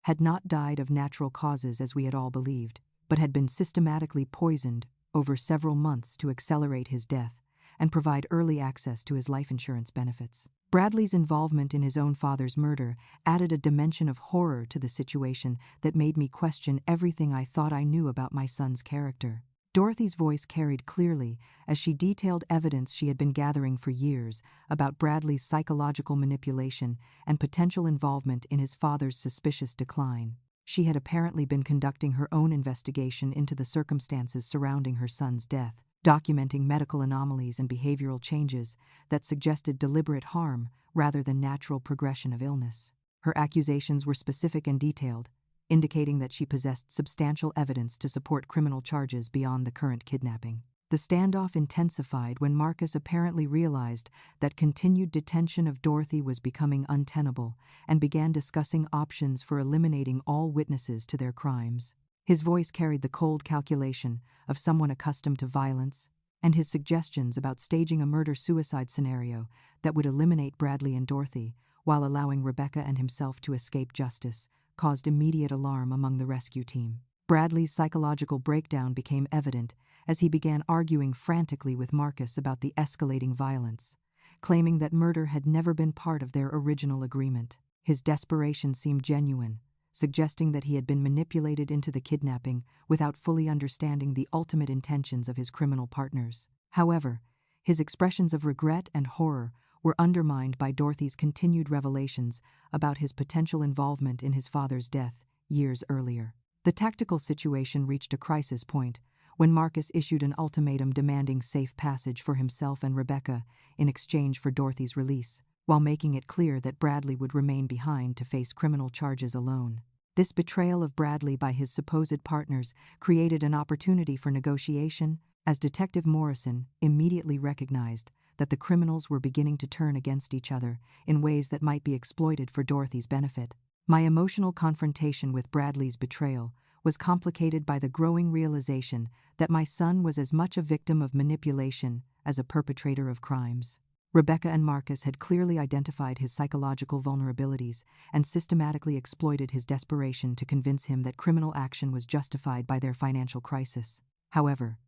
had not died of natural causes as we had all believed, but had been systematically poisoned over several months to accelerate his death and provide early access to his life insurance benefits. Bradley's involvement in his own father's murder added a dimension of horror to the situation that made me question everything I thought I knew about my son's character. Dorothy's voice carried clearly as she detailed evidence she had been gathering for years about Bradley's psychological manipulation and potential involvement in his father's suspicious decline. She had apparently been conducting her own investigation into the circumstances surrounding her son's death, documenting medical anomalies and behavioral changes that suggested deliberate harm rather than natural progression of illness. Her accusations were specific and detailed, indicating that she possessed substantial evidence to support criminal charges beyond the current kidnapping. The standoff intensified when Marcus apparently realized that continued detention of Dorothy was becoming untenable and began discussing options for eliminating all witnesses to their crimes. His voice carried the cold calculation of someone accustomed to violence, and his suggestions about staging a murder-suicide scenario that would eliminate Bradley and Dorothy while allowing Rebecca and himself to escape justice caused immediate alarm among the rescue team. Bradley's psychological breakdown became evident as he began arguing frantically with Marcus about the escalating violence, claiming that murder had never been part of their original agreement. His desperation seemed genuine, suggesting that he had been manipulated into the kidnapping without fully understanding the ultimate intentions of his criminal partners. However, his expressions of regret and horror were undermined by Dorothy's continued revelations about his potential involvement in his father's death years earlier. The tactical situation reached a crisis point when Marcus issued an ultimatum demanding safe passage for himself and Rebecca in exchange for Dorothy's release, while making it clear that Bradley would remain behind to face criminal charges alone. This betrayal of Bradley by his supposed partners created an opportunity for negotiation, as Detective Morrison immediately recognized that the criminals were beginning to turn against each other in ways that might be exploited for Dorothy's benefit. My emotional confrontation with Bradley's betrayal was complicated by the growing realization that my son was as much a victim of manipulation as a perpetrator of crimes. Rebecca and Marcus had clearly identified his psychological vulnerabilities and systematically exploited his desperation to convince him that criminal action was justified by their financial crisis. However,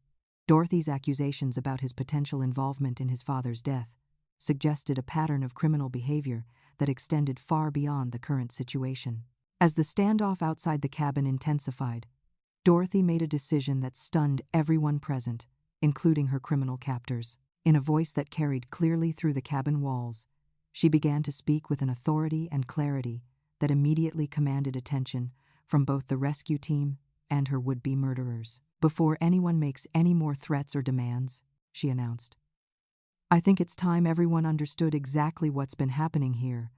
Dorothy's accusations about his potential involvement in his father's death suggested a pattern of criminal behavior that extended far beyond the current situation. As the standoff outside the cabin intensified, Dorothy made a decision that stunned everyone present, including her criminal captors. In a voice that carried clearly through the cabin walls, she began to speak with an authority and clarity that immediately commanded attention from both the rescue team and her would-be murderers. "Before anyone makes any more threats or demands," she announced, "I think it's time everyone understood exactly what's been happening here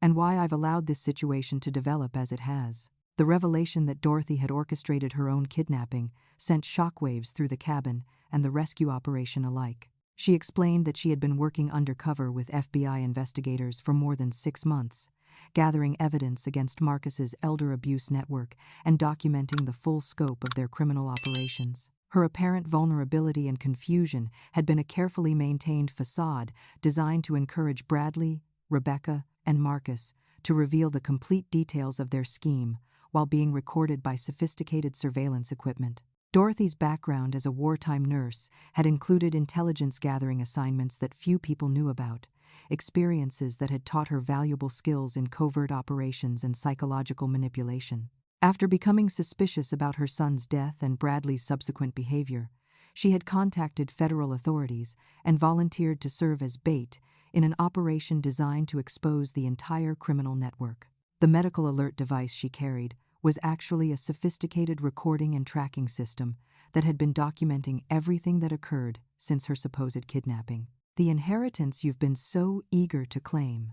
and why I've allowed this situation to develop as it has." The revelation that Dorothy had orchestrated her own kidnapping sent shockwaves through the cabin and the rescue operation alike. She explained that she had been working undercover with FBI investigators for more than 6 months, gathering evidence against Marcus's elder abuse network and documenting the full scope of their criminal operations. Her apparent vulnerability and confusion had been a carefully maintained facade designed to encourage Bradley, Rebecca, and Marcus to reveal the complete details of their scheme while being recorded by sophisticated surveillance equipment. Dorothy's background as a wartime nurse had included intelligence-gathering assignments that few people knew about, experiences that had taught her valuable skills in covert operations and psychological manipulation. After becoming suspicious about her son's death and Bradley's subsequent behavior, she had contacted federal authorities and volunteered to serve as bait in an operation designed to expose the entire criminal network. The medical alert device she carried was actually a sophisticated recording and tracking system that had been documenting everything that occurred since her supposed kidnapping. "The inheritance you've been so eager to claim,"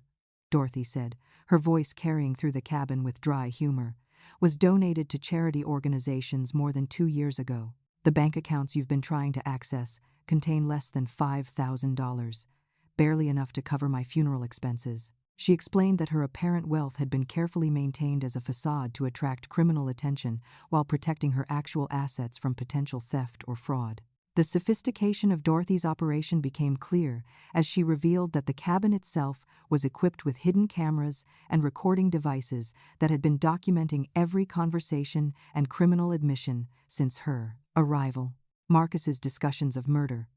Dorothy said, her voice carrying through the cabin with dry humor, "was donated to charity organizations more than 2 years ago. The bank accounts you've been trying to access contain less than $5,000, barely enough to cover my funeral expenses." She explained that her apparent wealth had been carefully maintained as a facade to attract criminal attention while protecting her actual assets from potential theft or fraud. The sophistication of Dorothy's operation became clear as she revealed that the cabin itself was equipped with hidden cameras and recording devices that had been documenting every conversation and criminal admission since her arrival. Marcus's discussions of murder,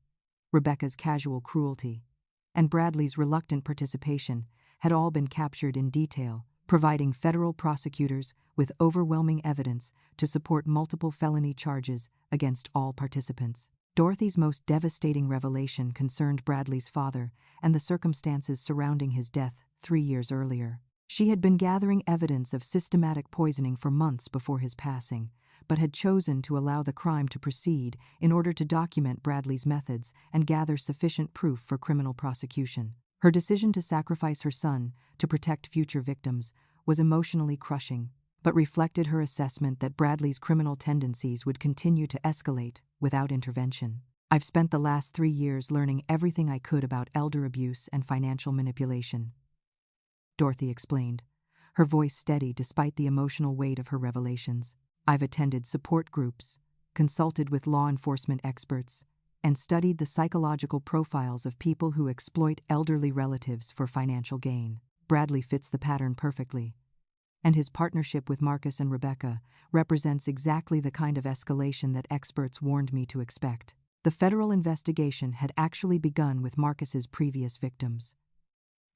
Rebecca's casual cruelty, and Bradley's reluctant participation had all been captured in detail, providing federal prosecutors with overwhelming evidence to support multiple felony charges against all participants. Dorothy's most devastating revelation concerned Bradley's father and the circumstances surrounding his death 3 years earlier. She had been gathering evidence of systematic poisoning for months before his passing, but had chosen to allow the crime to proceed in order to document Bradley's methods and gather sufficient proof for criminal prosecution. Her decision to sacrifice her son to protect future victims was emotionally crushing, but reflected her assessment that Bradley's criminal tendencies would continue to escalate without intervention. "I've spent the last 3 years learning everything I could about elder abuse and financial manipulation," Dorothy explained, her voice steady despite the emotional weight of her revelations. "I've attended support groups, consulted with law enforcement experts, and studied the psychological profiles of people who exploit elderly relatives for financial gain. Bradley fits the pattern perfectly, and his partnership with Marcus and Rebecca represents exactly the kind of escalation that experts warned me to expect." The federal investigation had actually begun with Marcus's previous victims,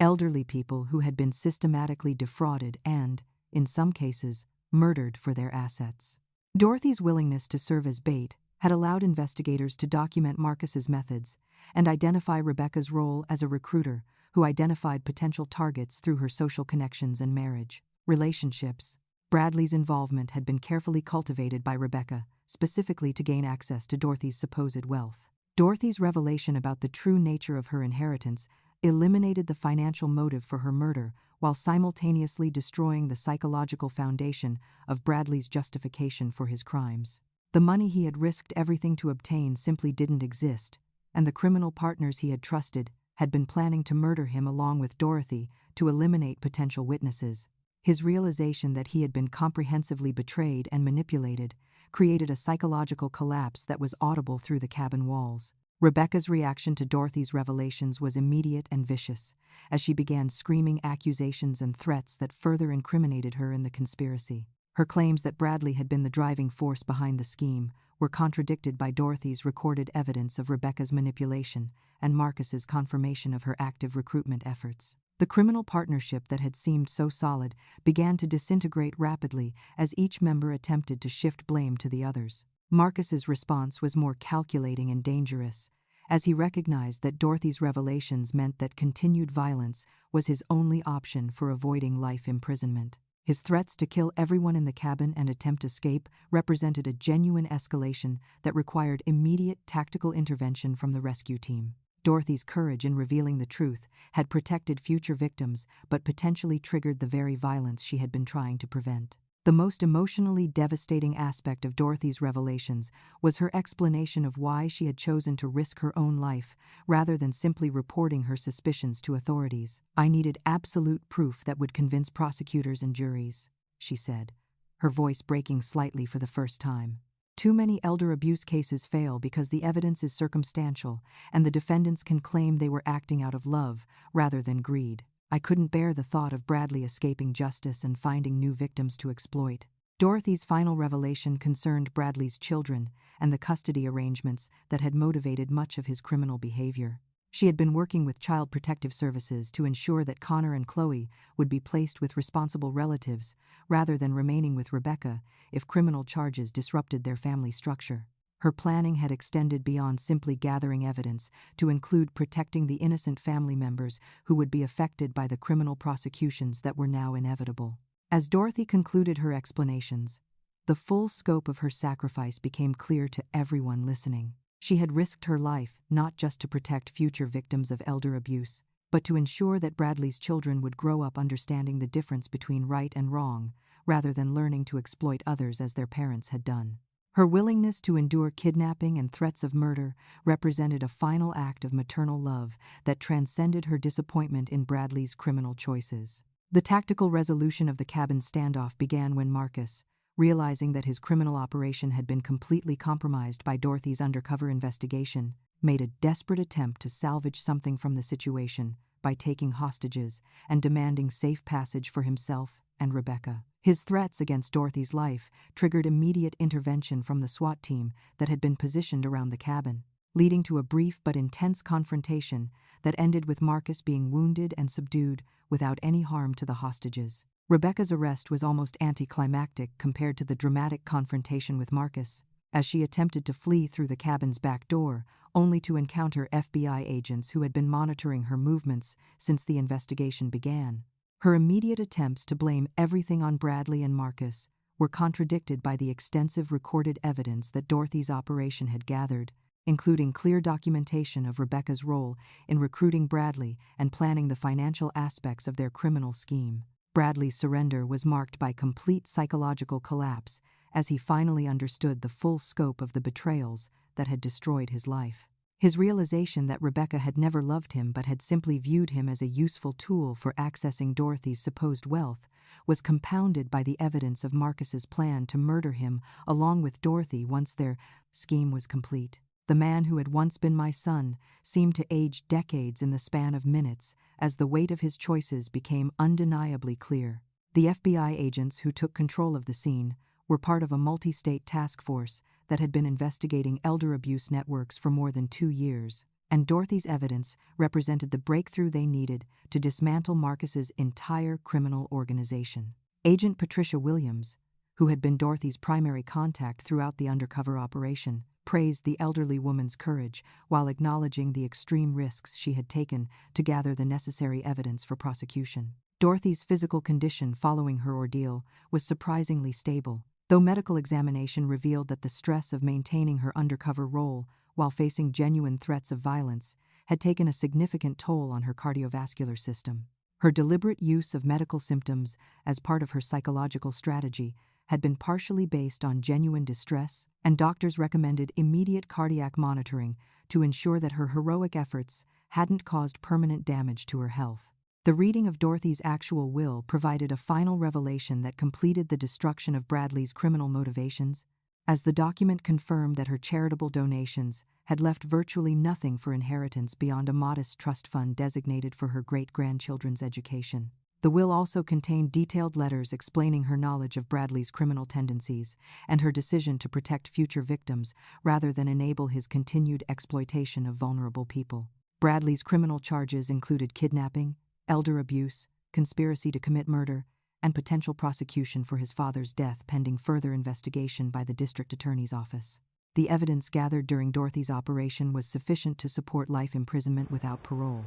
elderly people who had been systematically defrauded and, in some cases, murdered for their assets. Dorothy's willingness to serve as bait had allowed investigators to document Marcus's methods and identify Rebecca's role as a recruiter who identified potential targets through her social connections and marriage relationships. Bradley's involvement had been carefully cultivated by Rebecca, specifically to gain access to Dorothy's supposed wealth. Dorothy's revelation about the true nature of her inheritance eliminated the financial motive for her murder while simultaneously destroying the psychological foundation of Bradley's justification for his crimes. The money he had risked everything to obtain simply didn't exist, and the criminal partners he had trusted had been planning to murder him along with Dorothy to eliminate potential witnesses. His realization that he had been comprehensively betrayed and manipulated created a psychological collapse that was audible through the cabin walls. Rebecca's reaction to Dorothy's revelations was immediate and vicious, as she began screaming accusations and threats that further incriminated her in the conspiracy. Her claims that Bradley had been the driving force behind the scheme were contradicted by Dorothy's recorded evidence of Rebecca's manipulation and Marcus's confirmation of her active recruitment efforts. The criminal partnership that had seemed so solid began to disintegrate rapidly as each member attempted to shift blame to the others. Marcus's response was more calculating and dangerous, as he recognized that Dorothy's revelations meant that continued violence was his only option for avoiding life imprisonment. His threats to kill everyone in the cabin and attempt escape represented a genuine escalation that required immediate tactical intervention from the rescue team. Dorothy's courage in revealing the truth had protected future victims but potentially triggered the very violence she had been trying to prevent. The most emotionally devastating aspect of Dorothy's revelations was her explanation of why she had chosen to risk her own life rather than simply reporting her suspicions to authorities. "I needed absolute proof that would convince prosecutors and juries," she said, her voice breaking slightly for the first time. Too many elder abuse cases fail because the evidence is circumstantial, and the defendants can claim they were acting out of love rather than greed. I couldn't bear the thought of Bradley escaping justice and finding new victims to exploit. Dorothy's final revelation concerned Bradley's children and the custody arrangements that had motivated much of his criminal behavior. She had been working with Child Protective Services to ensure that Connor and Chloe would be placed with responsible relatives rather than remaining with Rebecca if criminal charges disrupted their family structure. Her planning had extended beyond simply gathering evidence to include protecting the innocent family members who would be affected by the criminal prosecutions that were now inevitable. As Dorothy concluded her explanations, the full scope of her sacrifice became clear to everyone listening. She had risked her life not just to protect future victims of elder abuse, but to ensure that Bradley's children would grow up understanding the difference between right and wrong, rather than learning to exploit others as their parents had done. Her willingness to endure kidnapping and threats of murder represented a final act of maternal love that transcended her disappointment in Bradley's criminal choices. The tactical resolution of the cabin standoff began when Marcus, realizing that his criminal operation had been completely compromised by Dorothy's undercover investigation, made a desperate attempt to salvage something from the situation by taking hostages and demanding safe passage for himself and Rebecca. His threats against Dorothy's life triggered immediate intervention from the SWAT team that had been positioned around the cabin, leading to a brief but intense confrontation that ended with Marcus being wounded and subdued without any harm to the hostages. Rebecca's arrest was almost anticlimactic compared to the dramatic confrontation with Marcus, as she attempted to flee through the cabin's back door, only to encounter FBI agents who had been monitoring her movements since the investigation began. Her immediate attempts to blame everything on Bradley and Marcus were contradicted by the extensive recorded evidence that Dorothy's operation had gathered, including clear documentation of Rebecca's role in recruiting Bradley and planning the financial aspects of their criminal scheme. Bradley's surrender was marked by complete psychological collapse as he finally understood the full scope of the betrayals that had destroyed his life. His realization that Rebecca had never loved him but had simply viewed him as a useful tool for accessing Dorothy's supposed wealth was compounded by the evidence of Marcus's plan to murder him along with Dorothy once their scheme was complete. The man who had once been my son seemed to age decades in the span of minutes as the weight of his choices became undeniably clear. The FBI agents who took control of the scene were part of a multi-state task force that had been investigating elder abuse networks for more than 2 years, and Dorothy's evidence represented the breakthrough they needed to dismantle Marcus's entire criminal organization. Agent Patricia Williams, who had been Dorothy's primary contact throughout the undercover operation, praised the elderly woman's courage while acknowledging the extreme risks she had taken to gather the necessary evidence for prosecution. Dorothy's physical condition following her ordeal was surprisingly stable, though medical examination revealed that the stress of maintaining her undercover role while facing genuine threats of violence had taken a significant toll on her cardiovascular system. Her deliberate use of medical symptoms as part of her psychological strategy had been partially based on genuine distress, and doctors recommended immediate cardiac monitoring to ensure that her heroic efforts hadn't caused permanent damage to her health. The reading of Dorothy's actual will provided a final revelation that completed the destruction of Bradley's criminal motivations, as the document confirmed that her charitable donations had left virtually nothing for inheritance beyond a modest trust fund designated for her great-grandchildren's education. The will also contained detailed letters explaining her knowledge of Bradley's criminal tendencies and her decision to protect future victims rather than enable his continued exploitation of vulnerable people. Bradley's criminal charges included kidnapping, elder abuse, conspiracy to commit murder, and potential prosecution for his father's death pending further investigation by the district attorney's office. The evidence gathered during Dorothy's operation was sufficient to support life imprisonment without parole.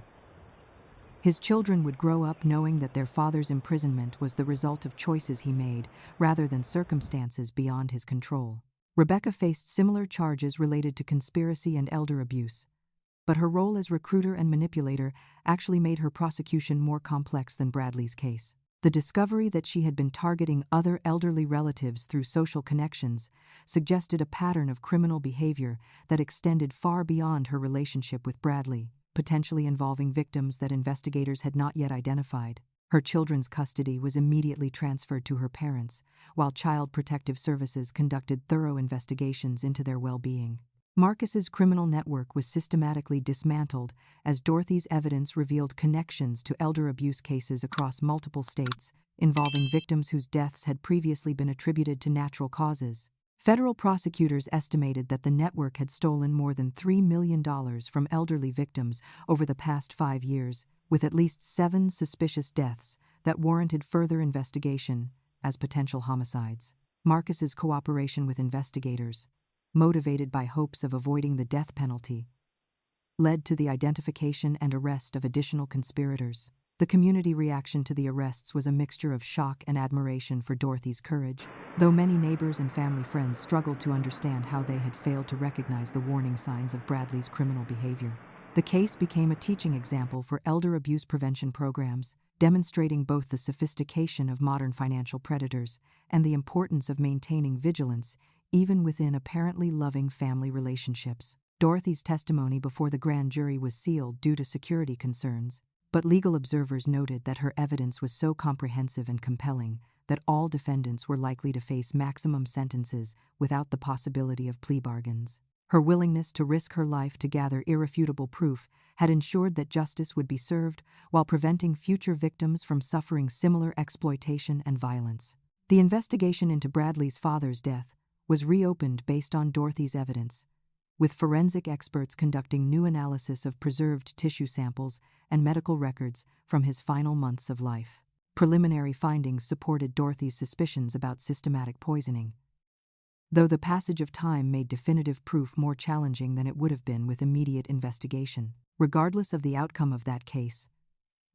His children would grow up knowing that their father's imprisonment was the result of choices he made rather than circumstances beyond his control. Rebecca faced similar charges related to conspiracy and elder abuse, but her role as recruiter and manipulator actually made her prosecution more complex than Bradley's case. The discovery that she had been targeting other elderly relatives through social connections suggested a pattern of criminal behavior that extended far beyond her relationship with Bradley, potentially involving victims that investigators had not yet identified. Her children's custody was immediately transferred to her parents, while Child Protective Services conducted thorough investigations into their well-being. Marcus's criminal network was systematically dismantled as Dorothy's evidence revealed connections to elder abuse cases across multiple states, involving victims whose deaths had previously been attributed to natural causes. Federal prosecutors estimated that the network had stolen more than $3 million from elderly victims over the past 5 years, with at least 7 suspicious deaths that warranted further investigation as potential homicides. Marcus's cooperation with investigators, motivated by hopes of avoiding the death penalty, led to the identification and arrest of additional conspirators. The community reaction to the arrests was a mixture of shock and admiration for Dorothy's courage, though many neighbors and family friends struggled to understand how they had failed to recognize the warning signs of Bradley's criminal behavior. The case became a teaching example for elder abuse prevention programs, demonstrating both the sophistication of modern financial predators and the importance of maintaining vigilance even within apparently loving family relationships. Dorothy's testimony before the grand jury was sealed due to security concerns, but legal observers noted that her evidence was so comprehensive and compelling that all defendants were likely to face maximum sentences without the possibility of plea bargains. Her willingness to risk her life to gather irrefutable proof had ensured that justice would be served while preventing future victims from suffering similar exploitation and violence. The investigation into Bradley's father's death was reopened based on Dorothy's evidence, with forensic experts conducting new analysis of preserved tissue samples and medical records from his final months of life. Preliminary findings supported Dorothy's suspicions about systematic poisoning, though the passage of time made definitive proof more challenging than it would have been with immediate investigation. Regardless of the outcome of that case,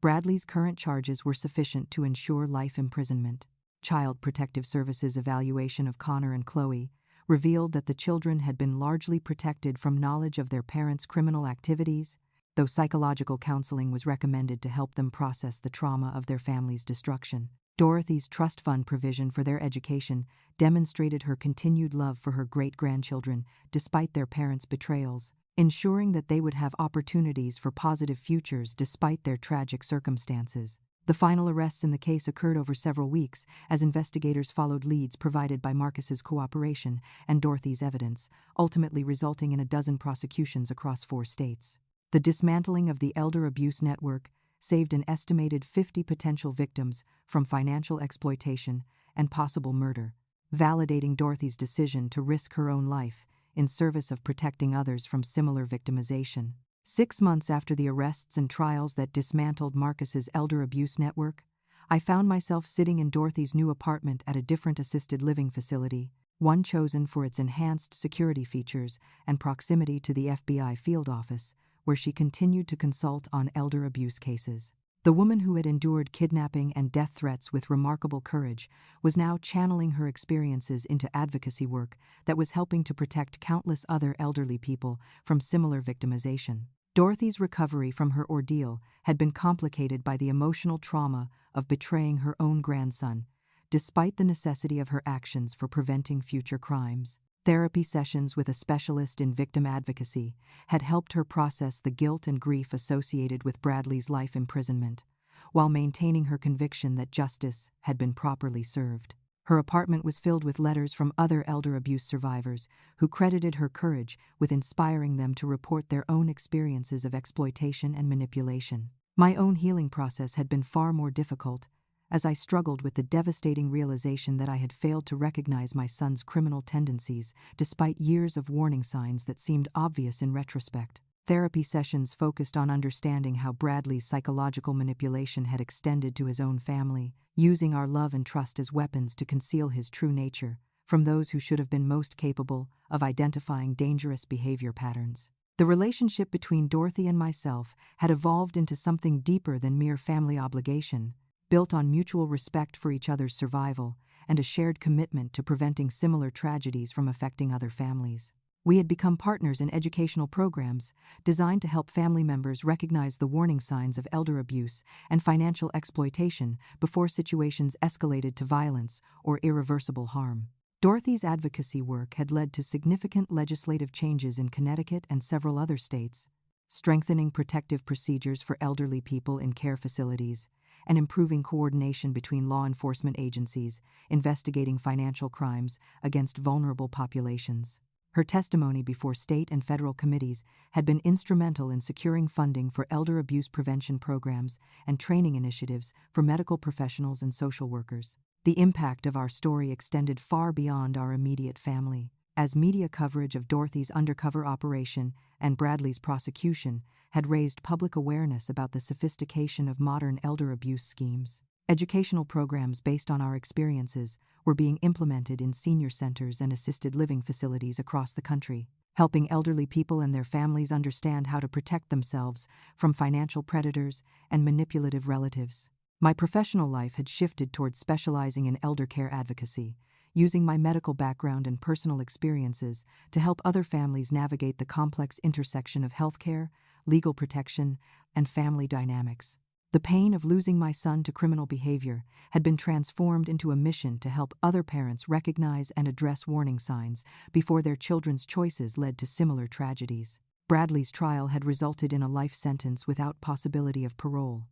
Bradley's current charges were sufficient to ensure life imprisonment. Child Protective Services' evaluation of Connor and Chloe revealed that the children had been largely protected from knowledge of their parents' criminal activities, though psychological counseling was recommended to help them process the trauma of their family's destruction. Dorothy's trust fund provision for their education demonstrated her continued love for her great-grandchildren despite their parents' betrayals, ensuring that they would have opportunities for positive futures despite their tragic circumstances. The final arrests in the case occurred over several weeks as investigators followed leads provided by Marcus's cooperation and Dorothy's evidence, ultimately resulting in a dozen prosecutions across 4 states. The dismantling of the elder abuse network saved an estimated 50 potential victims from financial exploitation and possible murder, validating Dorothy's decision to risk her own life in service of protecting others from similar victimization. 6 months after the arrests and trials that dismantled Marcus's elder abuse network, I found myself sitting in Dorothy's new apartment at a different assisted living facility, one chosen for its enhanced security features and proximity to the FBI field office, where she continued to consult on elder abuse cases. The woman who had endured kidnapping and death threats with remarkable courage was now channeling her experiences into advocacy work that was helping to protect countless other elderly people from similar victimization. Dorothy's recovery from her ordeal had been complicated by the emotional trauma of betraying her own grandson, despite the necessity of her actions for preventing future crimes. Therapy sessions with a specialist in victim advocacy had helped her process the guilt and grief associated with Bradley's life imprisonment, while maintaining her conviction that justice had been properly served. Her apartment was filled with letters from other elder abuse survivors who credited her courage with inspiring them to report their own experiences of exploitation and manipulation. My own healing process had been far more difficult, as I struggled with the devastating realization that I had failed to recognize my son's criminal tendencies despite years of warning signs that seemed obvious in retrospect. Therapy sessions focused on understanding how Bradley's psychological manipulation had extended to his own family, using our love and trust as weapons to conceal his true nature from those who should have been most capable of identifying dangerous behavior patterns. The relationship between Dorothy and myself had evolved into something deeper than mere family obligation, built on mutual respect for each other's survival and a shared commitment to preventing similar tragedies from affecting other families. We had become partners in educational programs designed to help family members recognize the warning signs of elder abuse and financial exploitation before situations escalated to violence or irreversible harm. Dorothy's advocacy work had led to significant legislative changes in Connecticut and several other states, strengthening protective procedures for elderly people in care facilities and improving coordination between law enforcement agencies investigating financial crimes against vulnerable populations. Her testimony before state and federal committees had been instrumental in securing funding for elder abuse prevention programs and training initiatives for medical professionals and social workers. The impact of our story extended far beyond our immediate family, as media coverage of Dorothy's undercover operation and Bradley's prosecution had raised public awareness about the sophistication of modern elder abuse schemes. Educational programs based on our experiences were being implemented in senior centers and assisted living facilities across the country, helping elderly people and their families understand how to protect themselves from financial predators and manipulative relatives. My professional life had shifted towards specializing in elder care advocacy, using my medical background and personal experiences to help other families navigate the complex intersection of healthcare, legal protection, and family dynamics. The pain of losing my son to criminal behavior had been transformed into a mission to help other parents recognize and address warning signs before their children's choices led to similar tragedies. Bradley's trial had resulted in a life sentence without possibility of parole,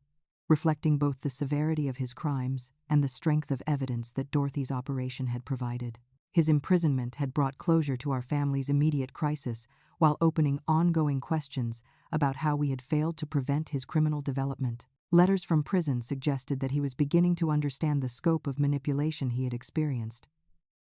reflecting both the severity of his crimes and the strength of evidence that Dorothy's operation had provided. His imprisonment had brought closure to our family's immediate crisis while opening ongoing questions about how we had failed to prevent his criminal development. Letters from prison suggested that he was beginning to understand the scope of manipulation he had experienced,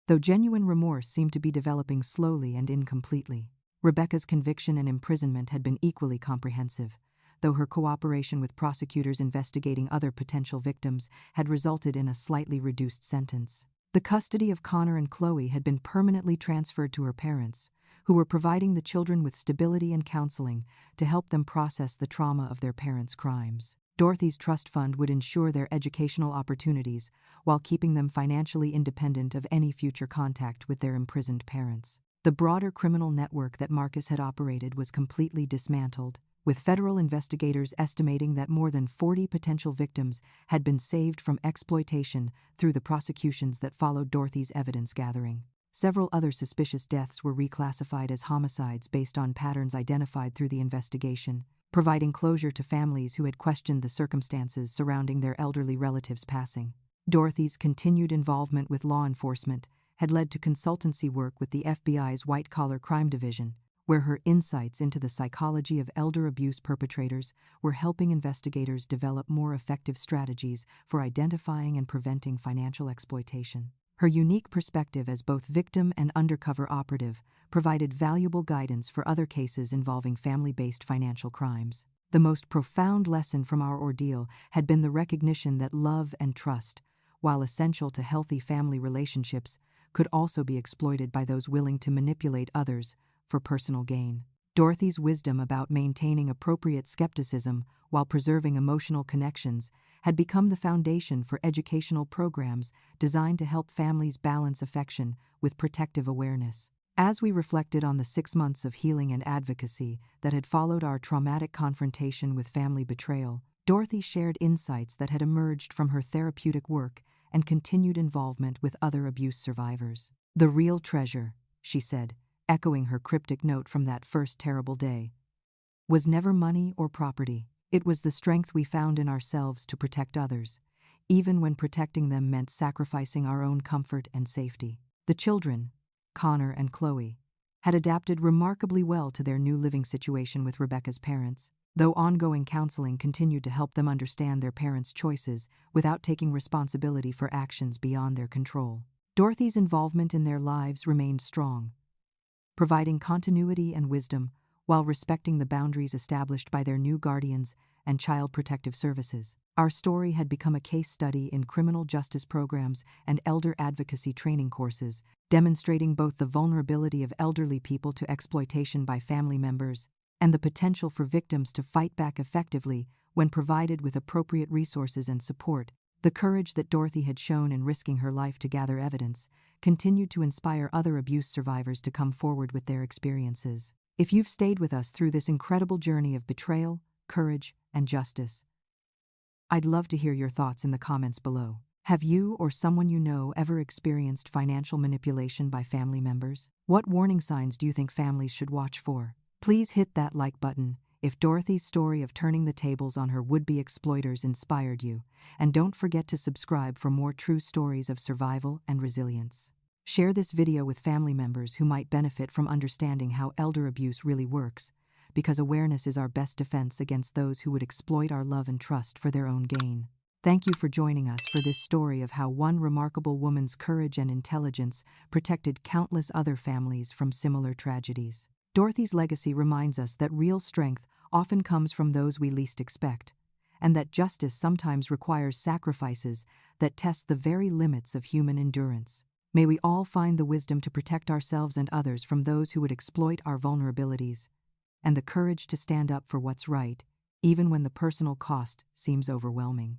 though genuine remorse seemed to be developing slowly and incompletely. Rebecca's conviction and imprisonment had been equally comprehensive, though her cooperation with prosecutors investigating other potential victims had resulted in a slightly reduced sentence. The custody of Connor and Chloe had been permanently transferred to her parents, who were providing the children with stability and counseling to help them process the trauma of their parents' crimes. Dorothy's trust fund would ensure their educational opportunities while keeping them financially independent of any future contact with their imprisoned parents. The broader criminal network that Marcus had operated was completely dismantled, with federal investigators estimating that more than 40 potential victims had been saved from exploitation through the prosecutions that followed Dorothy's evidence gathering. Several other suspicious deaths were reclassified as homicides based on patterns identified through the investigation, providing closure to families who had questioned the circumstances surrounding their elderly relatives' passing. Dorothy's continued involvement with law enforcement had led to consultancy work with the FBI's White-Collar Crime Division, where her insights into the psychology of elder abuse perpetrators were helping investigators develop more effective strategies for identifying and preventing financial exploitation. Her unique perspective as both victim and undercover operative provided valuable guidance for other cases involving family-based financial crimes. The most profound lesson from our ordeal had been the recognition that love and trust, while essential to healthy family relationships, could also be exploited by those willing to manipulate others for personal gain. Dorothy's wisdom about maintaining appropriate skepticism while preserving emotional connections had become the foundation for educational programs designed to help families balance affection with protective awareness. As we reflected on the 6 months of healing and advocacy that had followed our traumatic confrontation with family betrayal, Dorothy shared insights that had emerged from her therapeutic work and continued involvement with other abuse survivors. "The real treasure," she said, echoing her cryptic note from that first terrible day, "was never money or property. It was the strength we found in ourselves to protect others, even when protecting them meant sacrificing our own comfort and safety." The children, Connor and Chloe, had adapted remarkably well to their new living situation with Rebecca's parents, though ongoing counseling continued to help them understand their parents' choices without taking responsibility for actions beyond their control. Dorothy's involvement in their lives remained strong, providing continuity and wisdom while respecting the boundaries established by their new guardians and child protective services. Our story had become a case study in criminal justice programs and elder advocacy training courses, demonstrating both the vulnerability of elderly people to exploitation by family members and the potential for victims to fight back effectively when provided with appropriate resources and support. The courage that Dorothy had shown in risking her life to gather evidence continued to inspire other abuse survivors to come forward with their experiences. If you've stayed with us through this incredible journey of betrayal, courage, and justice, I'd love to hear your thoughts in the comments below. Have you or someone you know ever experienced financial manipulation by family members? What warning signs do you think families should watch for? Please hit that like button if Dorothy's story of turning the tables on her would-be exploiters inspired you, and don't forget to subscribe for more true stories of survival and resilience. Share this video with family members who might benefit from understanding how elder abuse really works, because awareness is our best defense against those who would exploit our love and trust for their own gain. Thank you for joining us for this story of how one remarkable woman's courage and intelligence protected countless other families from similar tragedies. Dorothy's legacy reminds us that real strength often comes from those we least expect, and that justice sometimes requires sacrifices that test the very limits of human endurance. May we all find the wisdom to protect ourselves and others from those who would exploit our vulnerabilities, and the courage to stand up for what's right, even when the personal cost seems overwhelming.